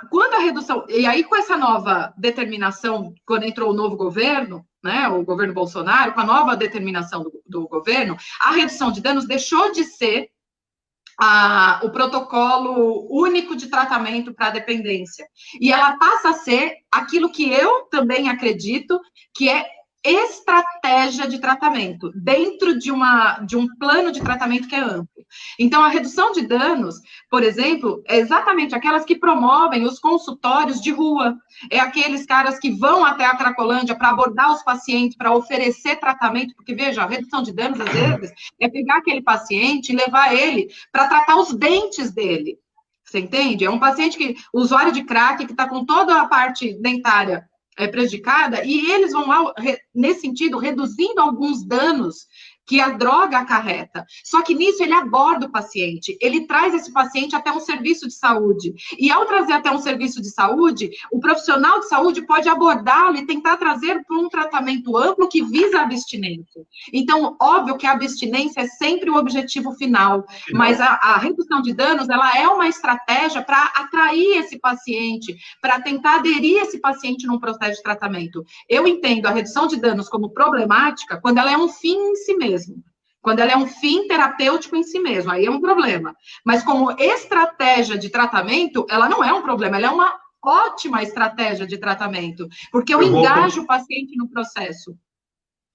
quando a redução... E aí, com essa nova determinação, quando entrou o novo governo, né, o governo Bolsonaro, com a nova determinação do governo, a redução de danos deixou de ser o protocolo único de tratamento para a dependência. E ela passa a ser aquilo que eu também acredito que é estratégia de tratamento, dentro de um plano de tratamento que é amplo. Então, a redução de danos, por exemplo, é exatamente aquelas que promovem os consultórios de rua. É aqueles caras que vão até a Cracolândia para abordar os pacientes, para oferecer tratamento, porque, veja, a redução de danos, às vezes, é pegar aquele paciente e levar ele para tratar os dentes dele. Você entende? É um paciente usuário de crack, que está com toda a parte dentária prejudicada, e eles vão lá, nesse sentido, reduzindo alguns danos que a droga acarreta. Só que nisso ele aborda o paciente, ele traz esse paciente até um serviço de saúde. E ao trazer até um serviço de saúde, o profissional de saúde pode abordá-lo e tentar trazer para um tratamento amplo que visa a abstinência. Então, óbvio que a abstinência é sempre o objetivo final, mas a redução de danos, ela é uma estratégia para atrair esse paciente, para tentar aderir esse paciente num processo de tratamento. Eu entendo a redução de danos como problemática quando ela é um fim em si mesmo. Quando ela é um fim terapêutico em si mesmo, aí é um problema. Mas como estratégia de tratamento, ela não é um problema, ela é uma ótima estratégia de tratamento, porque eu engajo o paciente no processo.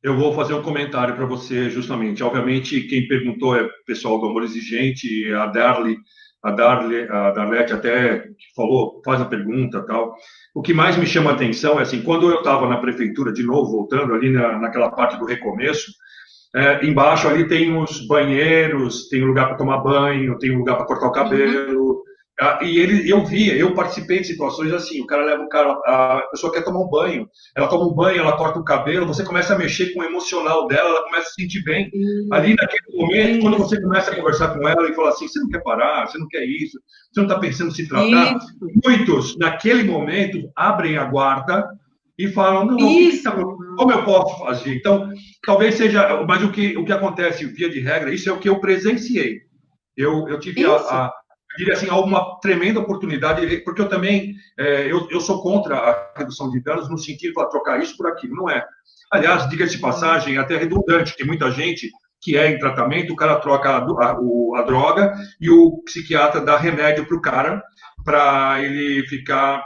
Eu vou fazer um comentário para você, justamente. Obviamente, quem perguntou é o pessoal do Amor Exigente, a Darlete até falou, faz a pergunta e tal. O que mais me chama a atenção é assim, quando eu estava na prefeitura, de novo, voltando ali naquela parte do recomeço, embaixo ali tem os banheiros, tem lugar para tomar banho, tem lugar para cortar o cabelo. E eu participei de situações assim, o cara leva a pessoa quer tomar um banho, ela toma um banho, ela corta o cabelo, você começa a mexer com o emocional dela, ela começa a se sentir bem. Ali naquele momento, quando você começa a conversar com ela e fala assim, você não quer parar, você não quer isso, você não está pensando em se tratar, muitos, naquele momento, abrem a guarda e falam, não, como eu posso fazer? Então, talvez seja, mas o que acontece, via de regra, isso é o que eu presenciei. Eu tive diria assim, uma tremenda oportunidade, porque eu também, eu sou contra a redução de danos, no sentido de trocar isso por aquilo, não é. Aliás, diga-se de passagem, até redundante, tem muita gente que é em tratamento, o cara troca a droga e o psiquiatra dá remédio para o cara, para ele ficar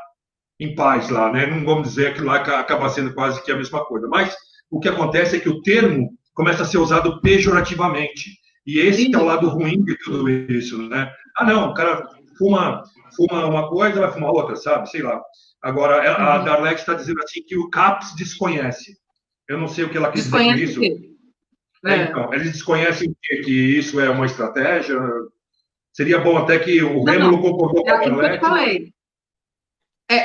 em paz lá, né? Não vamos dizer que lá acaba sendo quase que a mesma coisa, mas o que acontece é que o termo começa a ser usado pejorativamente, e esse é o lado ruim de tudo isso, né? Ah, não, o cara fuma uma coisa, vai fumar outra, sabe? Sei lá. Agora, a Darlete está dizendo assim que o CAPS desconhece. Eu não sei o que ela quis dizer com isso. Então, eles desconhecem que isso é uma estratégia. Seria bom até que o Rêmulo concordou com a Darlete.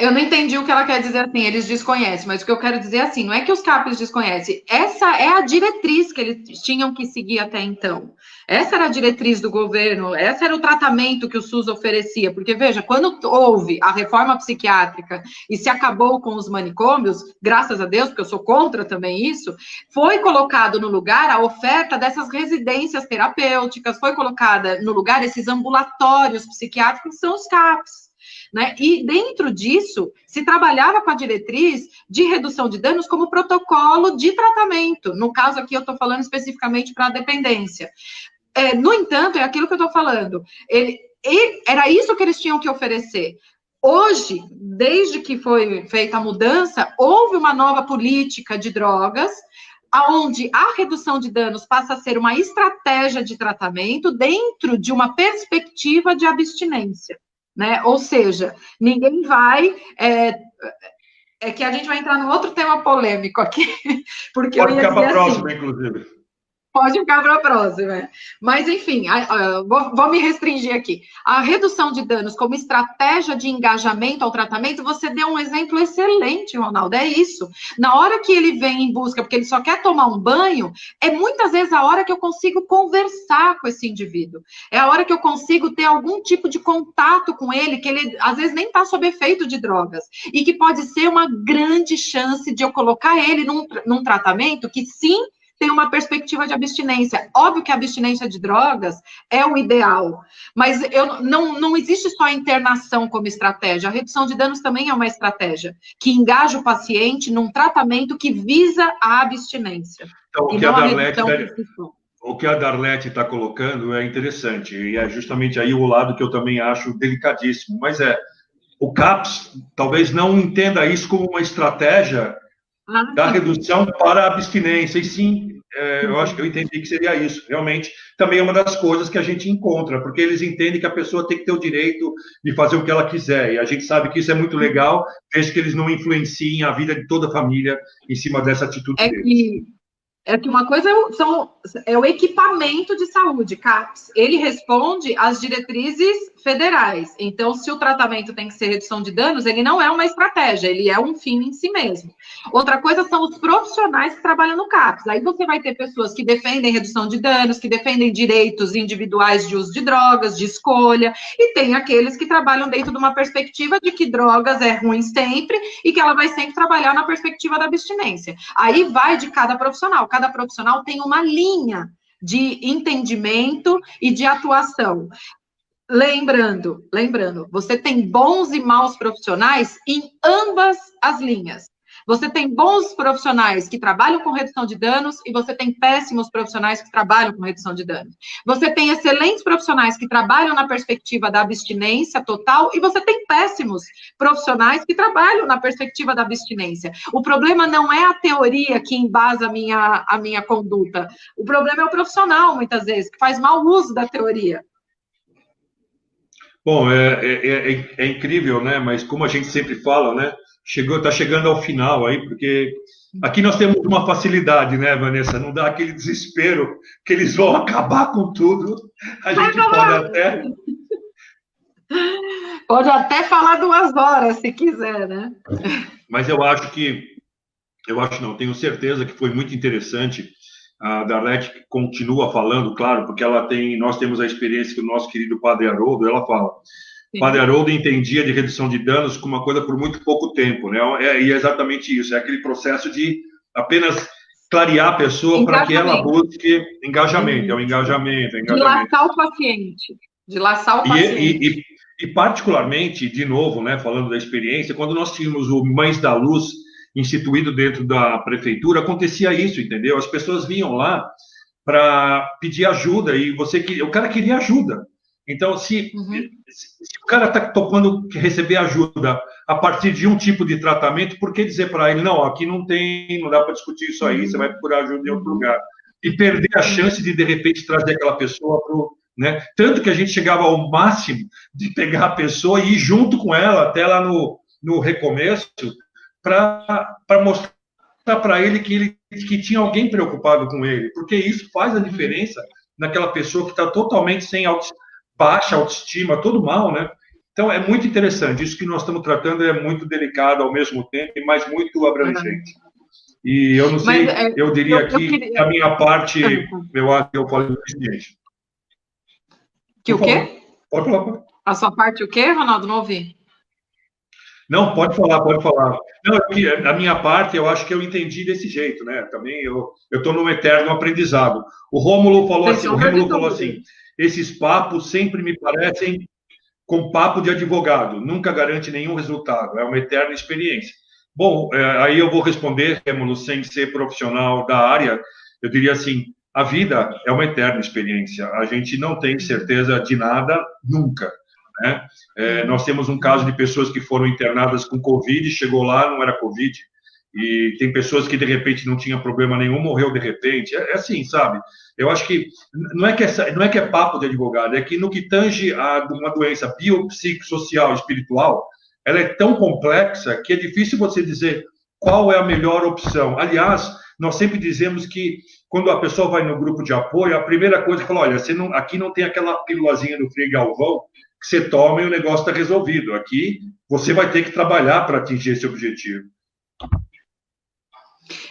Eu não entendi o que ela quer dizer assim, eles desconhecem, mas o que eu quero dizer assim, não é que os CAPs desconhecem, essa é a diretriz que eles tinham que seguir até então. Essa era a diretriz do governo, esse era o tratamento que o SUS oferecia, porque, veja, quando houve a reforma psiquiátrica e se acabou com os manicômios, graças a Deus, porque eu sou contra também isso, foi colocado no lugar a oferta dessas residências terapêuticas, foi colocada no lugar esses ambulatórios psiquiátricos, que são os CAPs. Né? E dentro disso, se trabalhava com a diretriz de redução de danos como protocolo de tratamento. No caso aqui, eu estou falando especificamente para a dependência. No entanto, é aquilo que eu estou falando. Era isso que eles tinham que oferecer. Hoje, desde que foi feita a mudança, houve uma nova política de drogas, onde a redução de danos passa a ser uma estratégia de tratamento dentro de uma perspectiva de abstinência. Né? Ou seja, ninguém vai... É que a gente vai entrar num outro tema polêmico aqui, porque pode eu ia ficar para a próxima, assim, inclusive. Pode ficar para a próxima. Mas, enfim, vou me restringir aqui. A redução de danos como estratégia de engajamento ao tratamento, você deu um exemplo excelente, Ronaldo, é isso. Na hora que ele vem em busca, porque ele só quer tomar um banho, é muitas vezes a hora que eu consigo conversar com esse indivíduo. É a hora que eu consigo ter algum tipo de contato com ele, que ele, às vezes, nem está sob efeito de drogas. E que pode ser uma grande chance de eu colocar ele num tratamento que, sim, tem uma perspectiva de abstinência. Óbvio que a abstinência de drogas é o ideal, mas não existe só a internação como estratégia. A redução de danos também é uma estratégia que engaja o paciente num tratamento que visa a abstinência. Então, o que a Darlete está colocando é interessante, e é justamente aí o lado que eu também acho delicadíssimo, mas o CAPS talvez não entenda isso como uma estratégia da redução para a abstinência, e sim, eu acho que eu entendi que seria isso. Realmente, também é uma das coisas que a gente encontra, porque eles entendem que a pessoa tem que ter o direito de fazer o que ela quiser, e a gente sabe que isso é muito legal, desde que eles não influenciem a vida de toda a família em cima dessa atitude deles. É que uma coisa é o equipamento de saúde, CAPS. Ele responde às diretrizes federais. Então, se o tratamento tem que ser redução de danos, ele não é uma estratégia, ele é um fim em si mesmo. Outra coisa são os profissionais que trabalham no CAPS. Aí você vai ter pessoas que defendem redução de danos, que defendem direitos individuais de uso de drogas, de escolha, e tem aqueles que trabalham dentro de uma perspectiva de que drogas é ruim sempre e que ela vai sempre trabalhar na perspectiva da abstinência. Aí vai de cada profissional. Cada profissional tem uma linha de entendimento e de atuação. Lembrando, você tem bons e maus profissionais em ambas as linhas. Você tem bons profissionais que trabalham com redução de danos e você tem péssimos profissionais que trabalham com redução de danos. Você tem excelentes profissionais que trabalham na perspectiva da abstinência total e você tem péssimos profissionais que trabalham na perspectiva da abstinência. O problema não é a teoria que embasa a minha conduta. O problema é o profissional, muitas vezes, que faz mau uso da teoria. Bom, é incrível, né? Mas como a gente sempre fala, né? Está chegando ao final aí, porque aqui nós temos uma facilidade, né, Vanessa? Não dá aquele desespero que eles vão acabar com tudo. A gente pode até falar 2 horas, se quiser, né? Mas tenho certeza que foi muito interessante. A Darlete continua falando, claro, porque nós temos a experiência que o nosso querido Padre Haroldo, ela fala. Sim. Padre Haroldo entendia de redução de danos como uma coisa por muito pouco tempo, né? E é exatamente isso, é aquele processo de apenas clarear a pessoa para que ela busque engajamento, é o engajamento. Dilatar o paciente. E particularmente, de novo, né, falando da experiência, quando nós tínhamos o Mães da Luz instituído dentro da prefeitura, acontecia isso, entendeu? As pessoas vinham lá para pedir ajuda e o cara queria ajuda. Então, se o cara está topando receber ajuda a partir de um tipo de tratamento, por que dizer para ele, não, aqui não dá para discutir isso aí, você vai procurar ajuda em outro lugar. E perder a chance de repente, trazer aquela pessoa para o... Né? Tanto que a gente chegava ao máximo de pegar a pessoa e ir junto com ela até lá no recomeço para mostrar para ele que tinha alguém preocupado com ele, porque isso faz a diferença naquela pessoa que está totalmente sem baixa autoestima, todo mal, né? Então, é muito interessante. Isso que nós estamos tratando é muito delicado ao mesmo tempo, mas muito abrangente. E eu não sei, eu diria aqui, da minha parte, eu acho que eu falei o suficiente. Que o quê? Pode falar. A sua parte o quê, Ronaldo? Não ouvi. Não, pode falar. Não, a minha parte, eu acho que eu entendi desse jeito, né? Também eu estou num eterno aprendizado. O Rômulo falou assim, esses papos sempre me parecem com papo de advogado, nunca garante nenhum resultado, é uma eterna experiência. Bom, aí eu vou responder, Rômulo, sem ser profissional da área, eu diria assim, a vida é uma eterna experiência, a gente não tem certeza de nada, nunca. Né? Nós temos um caso de pessoas que foram internadas com Covid, chegou lá, não era Covid, e tem pessoas que, de repente, não tinham problema nenhum, morreu de repente, é assim, sabe? Eu acho que não é que é papo de advogado, é que no que tange a uma doença biopsicossocial espiritual, ela é tão complexa que é difícil você dizer qual é a melhor opção. Aliás, nós sempre dizemos que quando a pessoa vai no grupo de apoio, a primeira coisa que fala, olha, aqui não tem aquela pílulazinha do Frei Galvão que você toma e o negócio está resolvido. Aqui você vai ter que trabalhar para atingir esse objetivo.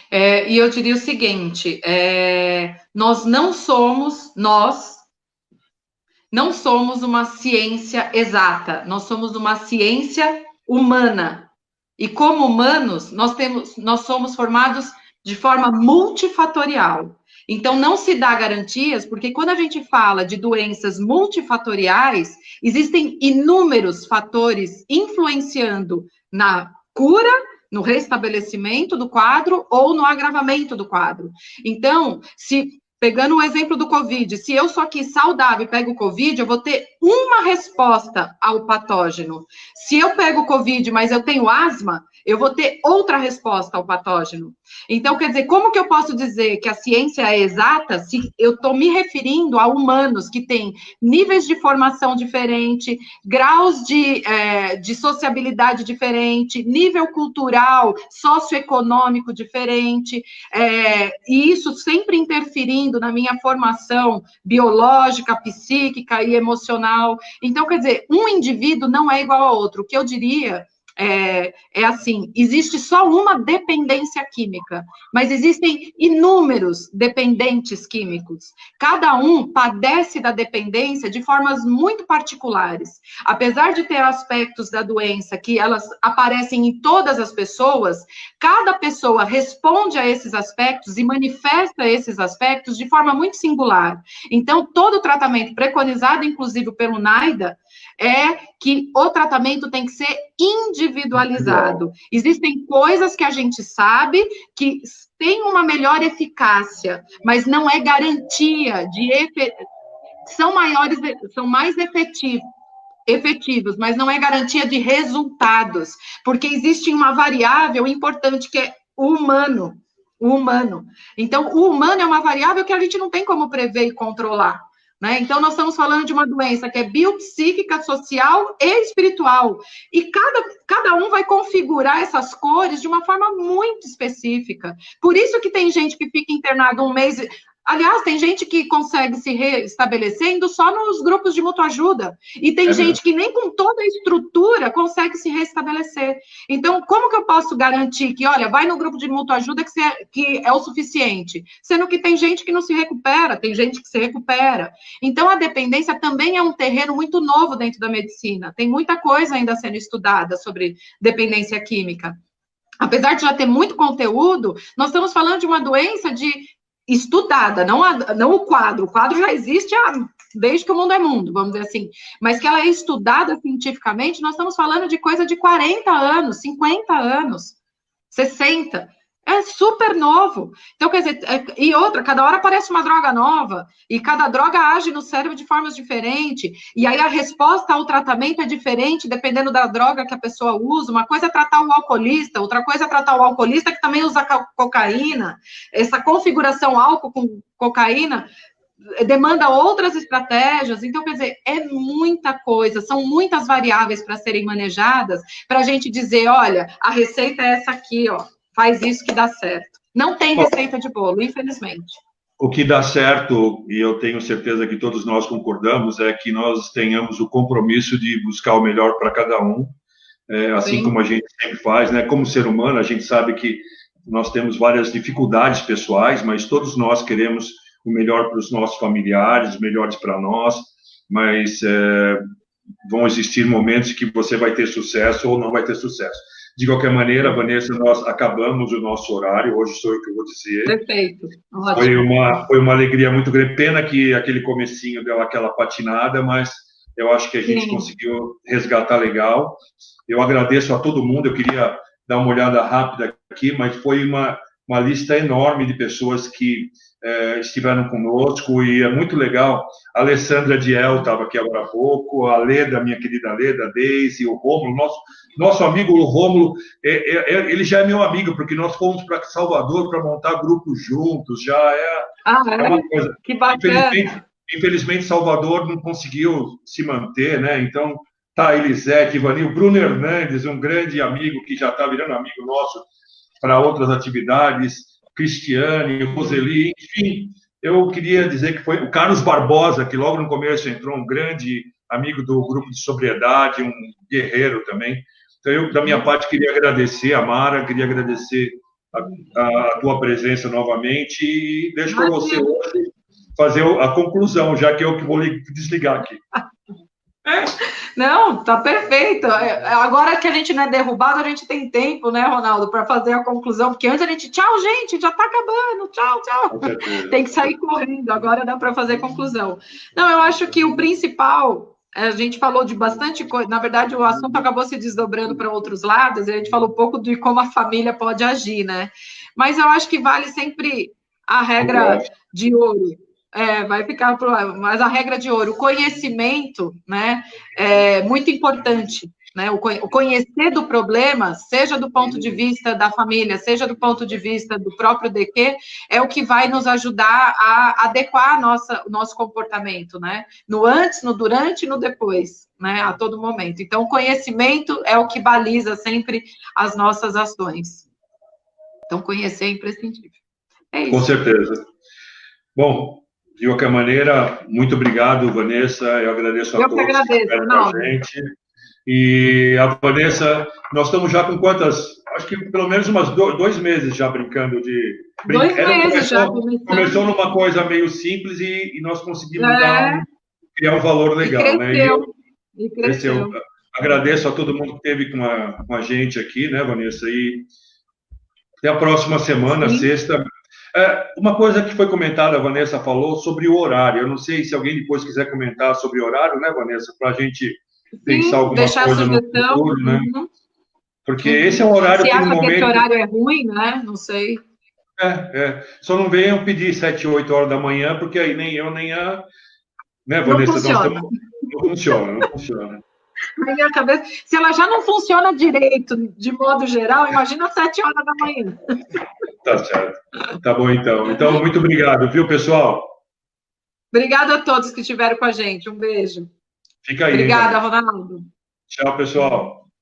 E eu diria o seguinte, nós não somos uma ciência exata, nós somos uma ciência humana. E como humanos, nós somos formados de forma multifatorial. Então, não se dá garantias, porque quando a gente fala de doenças multifatoriais, existem inúmeros fatores influenciando na cura, no restabelecimento do quadro ou no agravamento do quadro. Então, se pegando o exemplo do Covid, se eu sou aqui saudável e pego o Covid, eu vou ter uma resposta ao patógeno. Se eu pego o Covid, mas eu tenho asma, eu vou ter outra resposta ao patógeno. Então, quer dizer, como que eu posso dizer que a ciência é exata se eu estou me referindo a humanos que têm níveis de formação diferente, graus de sociabilidade diferente, nível cultural, socioeconômico diferente, e isso sempre interferindo na minha formação biológica, psíquica e emocional. Então, quer dizer, um indivíduo não é igual ao outro. O que eu diria é assim, existe só uma dependência química, mas existem inúmeros dependentes químicos. Cada um padece da dependência de formas muito particulares. Apesar de ter aspectos da doença que elas aparecem em todas as pessoas, cada pessoa responde a esses aspectos e manifesta esses aspectos de forma muito singular. Então, todo o tratamento preconizado, inclusive pelo NIDA, é que o tratamento tem que ser individualizado. Existem coisas que a gente sabe que têm uma melhor eficácia, mas não é garantia são mais efetivos, mas não é garantia de resultados, porque existe uma variável importante que é o humano. Então, o humano é uma variável que a gente não tem como prever e controlar. Né? Então, nós estamos falando de uma doença que é biopsíquica, social e espiritual. E cada um vai configurar essas cores de uma forma muito específica. Por isso que tem gente que fica internado um mês. Aliás, tem gente que consegue se restabelecendo só nos grupos de mutuajuda. E tem gente que nem com toda a estrutura consegue se restabelecer. Então, como que eu posso garantir que, olha, vai no grupo de mutuajuda que é o suficiente? Sendo que tem gente que não se recupera, tem gente que se recupera. Então, a dependência também é um terreno muito novo dentro da medicina. Tem muita coisa ainda sendo estudada sobre dependência química. Apesar de já ter muito conteúdo, nós estamos falando de uma doença estudada, não o quadro já existe desde que o mundo é mundo, vamos dizer assim, mas que ela é estudada cientificamente, nós estamos falando de coisa de 40 anos, 50 anos, 60, é super novo. Então, quer dizer, e outra, cada hora aparece uma droga nova, e cada droga age no cérebro de formas diferentes, e aí a resposta ao tratamento é diferente, dependendo da droga que a pessoa usa. Uma coisa é tratar o alcoolista, outra coisa é tratar o alcoolista que também usa cocaína. Essa configuração álcool com cocaína demanda outras estratégias. Então, quer dizer, é muita coisa, são muitas variáveis para serem manejadas, para a gente dizer, olha, a receita é essa aqui, ó, faz isso que dá certo. Não tem receita de bolo, infelizmente. O que dá certo, e eu tenho certeza que todos nós concordamos, é que nós tenhamos o compromisso de buscar o melhor para cada um, assim Sim. como a gente sempre faz, né? Como ser humano, a gente sabe que nós temos várias dificuldades pessoais, mas todos nós queremos o melhor para os nossos familiares, os melhores para nós, mas vão existir momentos que você vai ter sucesso ou não vai ter sucesso. De qualquer maneira, Vanessa, nós acabamos o nosso horário, hoje sou eu que vou dizer. Perfeito. Foi uma alegria muito grande, pena que aquele comecinho deu aquela patinada, mas eu acho que a gente Sim. conseguiu resgatar legal. Eu agradeço a todo mundo, eu queria dar uma olhada rápida aqui, mas foi uma lista enorme de pessoas que estiveram conosco, e é muito legal. A Alessandra Diel estava aqui agora há pouco, a Leda, minha querida Leda, a Deise, o Rômulo, nosso amigo o Rômulo, ele já é meu amigo, porque nós fomos para Salvador para montar grupos juntos, já é uma coisa. Que bacana. Infelizmente, Salvador não conseguiu se manter, né? Então, tá, Elisete, Ivanil, Bruno Hernandes, um grande amigo que já está virando amigo nosso para outras atividades, Cristiane, Roseli, enfim, eu queria dizer que foi o Carlos Barbosa, que logo no começo entrou, um grande amigo do grupo de sobriedade, um guerreiro também. Então, eu, da minha parte, queria agradecer a Mara, queria agradecer a tua presença novamente, e deixo para você hoje fazer a conclusão, já que eu que vou desligar aqui. Não, tá perfeito. Agora que a gente não é derrubado, a gente tem tempo, né, Ronaldo, para fazer a conclusão, porque antes a gente, tchau, gente, já tá acabando, tchau. Tem que sair correndo, agora dá para fazer a conclusão. Não, eu acho que o principal, a gente falou de bastante coisa, na verdade o assunto acabou se desdobrando para outros lados, e a gente falou um pouco de como a família pode agir, né? Mas eu acho que vale sempre a regra de ouro. Vai ficar mas a regra de ouro, o conhecimento, né, é muito importante, né, o conhecer do problema, seja do ponto de vista da família, seja do ponto de vista do próprio DQ, é o que vai nos ajudar a adequar o nosso comportamento, né, no antes, no durante e no depois, né, a todo momento. Então, o conhecimento é o que baliza sempre as nossas ações. Então, conhecer é imprescindível. É isso. Com certeza. Bom, de qualquer maneira, muito obrigado, Vanessa. Eu agradeço a todos que estiveram com a gente. E a Vanessa, nós estamos já com quantas? Acho que pelo menos umas 2 meses já brincando de... 2 meses já. Começou numa coisa meio simples e nós conseguimos criar um valor legal, né? E cresceu. Agradeço a todo mundo que esteve com a gente aqui, né, Vanessa? E até a próxima semana, sexta. Uma coisa que foi comentada, a Vanessa falou sobre o horário. Eu não sei se alguém depois quiser comentar sobre o horário, né, Vanessa? Para a gente pensar alguma coisa no futuro, né? Porque esse é um horário que no momento... esse horário é ruim, né? Não sei. Só não venham pedir 7, 8 horas da manhã, porque aí nem eu, nem a... Né, Vanessa? Não funciona. Na minha cabeça, se ela já não funciona direito, de modo geral, imagina 7 horas da manhã. Tá certo. Tá bom, então. Então, muito obrigado, viu, pessoal? Obrigada a todos que estiveram com a gente. Um beijo. Fica aí. Obrigada, Ronaldo. Tchau, pessoal.